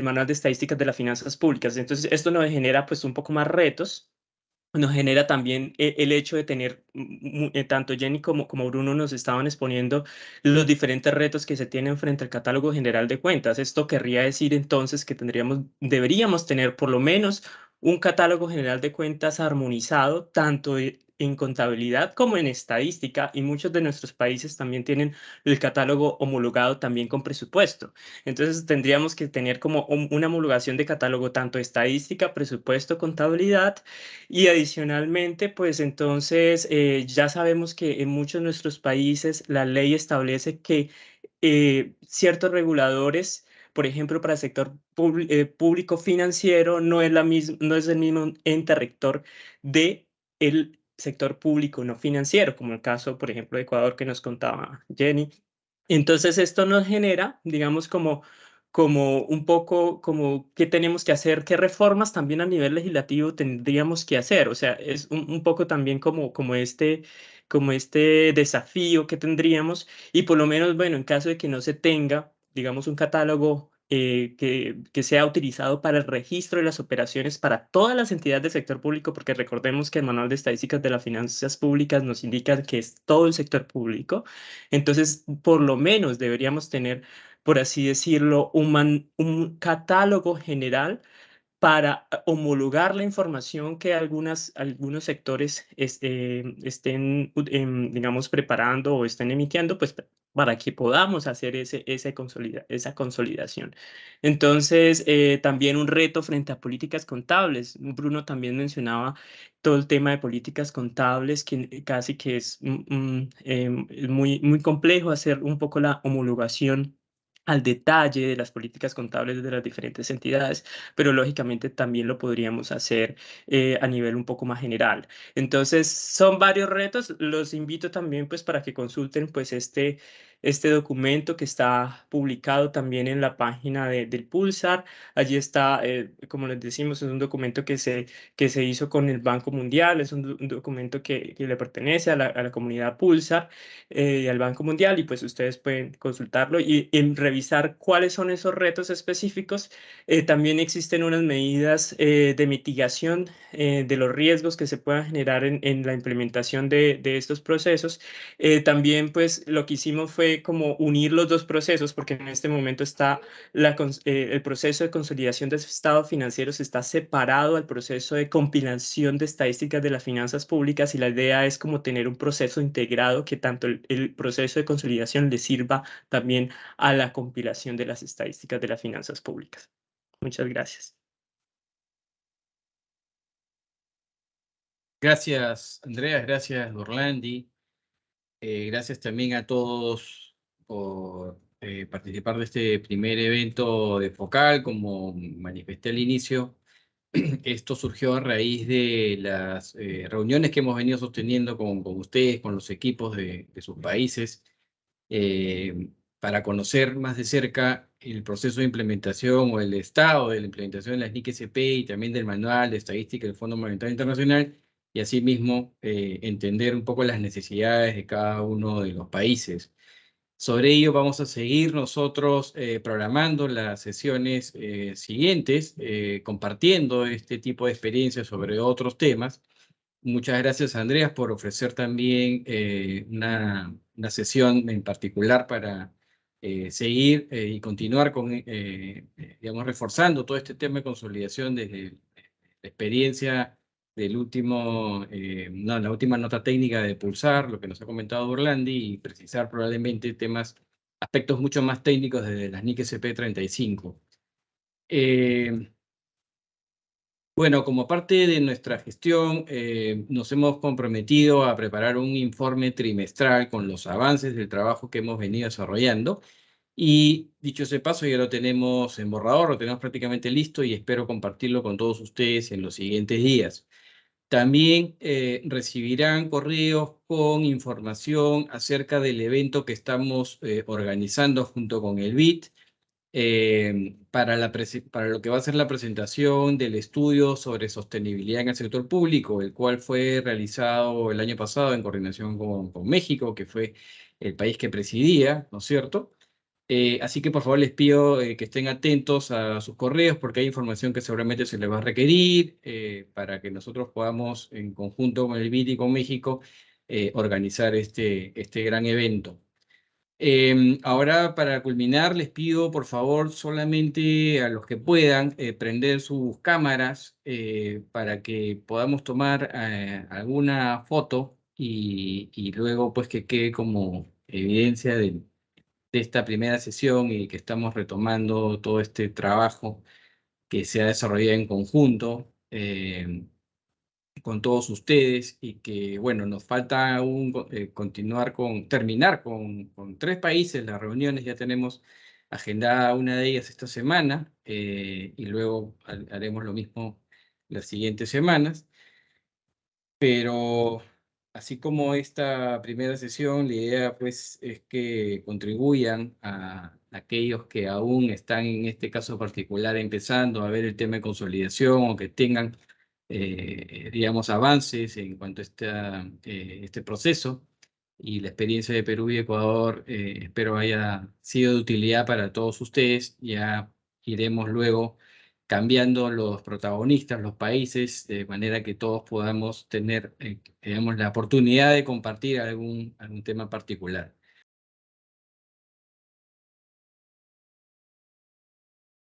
Manual de Estadísticas de las Finanzas Públicas. Entonces, esto nos genera pues un poco más retos. Nos genera también el hecho de tener, tanto Jenny como Bruno nos estaban exponiendo los diferentes retos que se tienen frente al catálogo general de cuentas. Esto querría decir entonces que deberíamos tener por lo menos un catálogo general de cuentas armonizado, tanto en contabilidad como en estadística, y muchos de nuestros países también tienen el catálogo homologado también con presupuesto. Entonces tendríamos que tener como una homologación de catálogo tanto estadística, presupuesto, contabilidad, y adicionalmente, pues entonces ya sabemos que en muchos de nuestros países la ley establece que ciertos reguladores, por ejemplo, para el sector público financiero, no es el mismo ente rector del sector público no financiero, como el caso, por ejemplo, de Ecuador que nos contaba Jenny. Entonces esto nos genera, digamos, como un poco como qué tenemos que hacer, qué reformas también a nivel legislativo tendríamos que hacer. O sea, es un poco también como este desafío que tendríamos y por lo menos, bueno, en caso de que no se tenga, digamos, un catálogo que sea utilizado para el registro de las operaciones para todas las entidades del sector público, porque recordemos que el Manual de Estadísticas de las Finanzas Públicas nos indica que es todo el sector público. Entonces, por lo menos deberíamos tener, por así decirlo, un catálogo general para homologar la información que algunos sectores estén, digamos, preparando o estén emitiendo, pues para que podamos hacer esa consolidación. Entonces, también un reto frente a políticas contables. Bruno también mencionaba todo el tema de políticas contables, que casi que es muy complejo hacer un poco la homologación al detalle de las políticas contables de las diferentes entidades, pero lógicamente también lo podríamos hacer a nivel un poco más general. Entonces, son varios retos. Los invito también pues para que consulten pues este documento que está publicado también en la página del Pulsar. Allí está, como les decimos, es un documento que se hizo con el Banco Mundial, es un documento que le pertenece a la comunidad Pulsar y al Banco Mundial, y pues ustedes pueden consultarlo y revisar cuáles son esos retos específicos. También existen unas medidas de mitigación de los riesgos que se puedan generar en la implementación de estos procesos. También pues lo que hicimos fue como unir los dos procesos, porque en este momento está el proceso de consolidación de estados financieros está separado al proceso de compilación de estadísticas de las finanzas públicas, y la idea es como tener un proceso integrado que tanto el proceso de consolidación le sirva también a la compilación de las estadísticas de las finanzas públicas. Muchas gracias. Gracias, Andreas, gracias, Orlandi. Gracias también a todos por participar de este primer evento de Focal. Como manifesté al inicio, esto surgió a raíz de las reuniones que hemos venido sosteniendo con ustedes, con los equipos de sus países, para conocer más de cerca el proceso de implementación o el estado de la implementación de las NIC-SP y también del Manual de Estadística del Fondo Monetario Internacional, y asimismo entender un poco las necesidades de cada uno de los países. Sobre ello vamos a seguir nosotros programando las sesiones siguientes, compartiendo este tipo de experiencias sobre otros temas. Muchas gracias, Andreas, por ofrecer también una sesión en particular para seguir y continuar con, digamos, reforzando todo este tema de consolidación desde la experiencia del la última nota técnica de Pulsar, lo que nos ha comentado Orlandi, y precisar probablemente aspectos mucho más técnicos desde las NIC SP35. Bueno, como parte de nuestra gestión, nos hemos comprometido a preparar un informe trimestral con los avances del trabajo que hemos venido desarrollando. Y dicho ese paso, ya lo tenemos en borrador, lo tenemos prácticamente listo y espero compartirlo con todos ustedes en los siguientes días. También recibirán correos con información acerca del evento que estamos organizando junto con el BID. Para lo que va a ser la presentación del estudio sobre sostenibilidad en el sector público, el cual fue realizado el año pasado en coordinación con México, que fue el país que presidía, ¿no es cierto? Así que por favor les pido que estén atentos a sus correos, porque hay información que seguramente se les va a requerir para que nosotros podamos, en conjunto con el BID y con México, organizar este gran evento. Ahora, para culminar, les pido por favor solamente a los que puedan prender sus cámaras para que podamos tomar alguna foto y luego pues que quede como evidencia de esta primera sesión y que estamos retomando todo este trabajo que se ha desarrollado en conjunto con todos ustedes, y que, bueno, nos falta aún terminar con 3 países las reuniones. Ya tenemos agendada una de ellas esta semana y luego haremos lo mismo las siguientes semanas. Pero así como esta primera sesión, la idea pues es que contribuyan a aquellos que aún están en este caso particular empezando a ver el tema de consolidación o que tengan, digamos, avances en cuanto a este proceso. Y la experiencia de Perú y Ecuador espero haya sido de utilidad para todos ustedes. Ya iremos luego cambiando los protagonistas, los países, de manera que todos podamos tener, digamos, la oportunidad de compartir algún tema particular.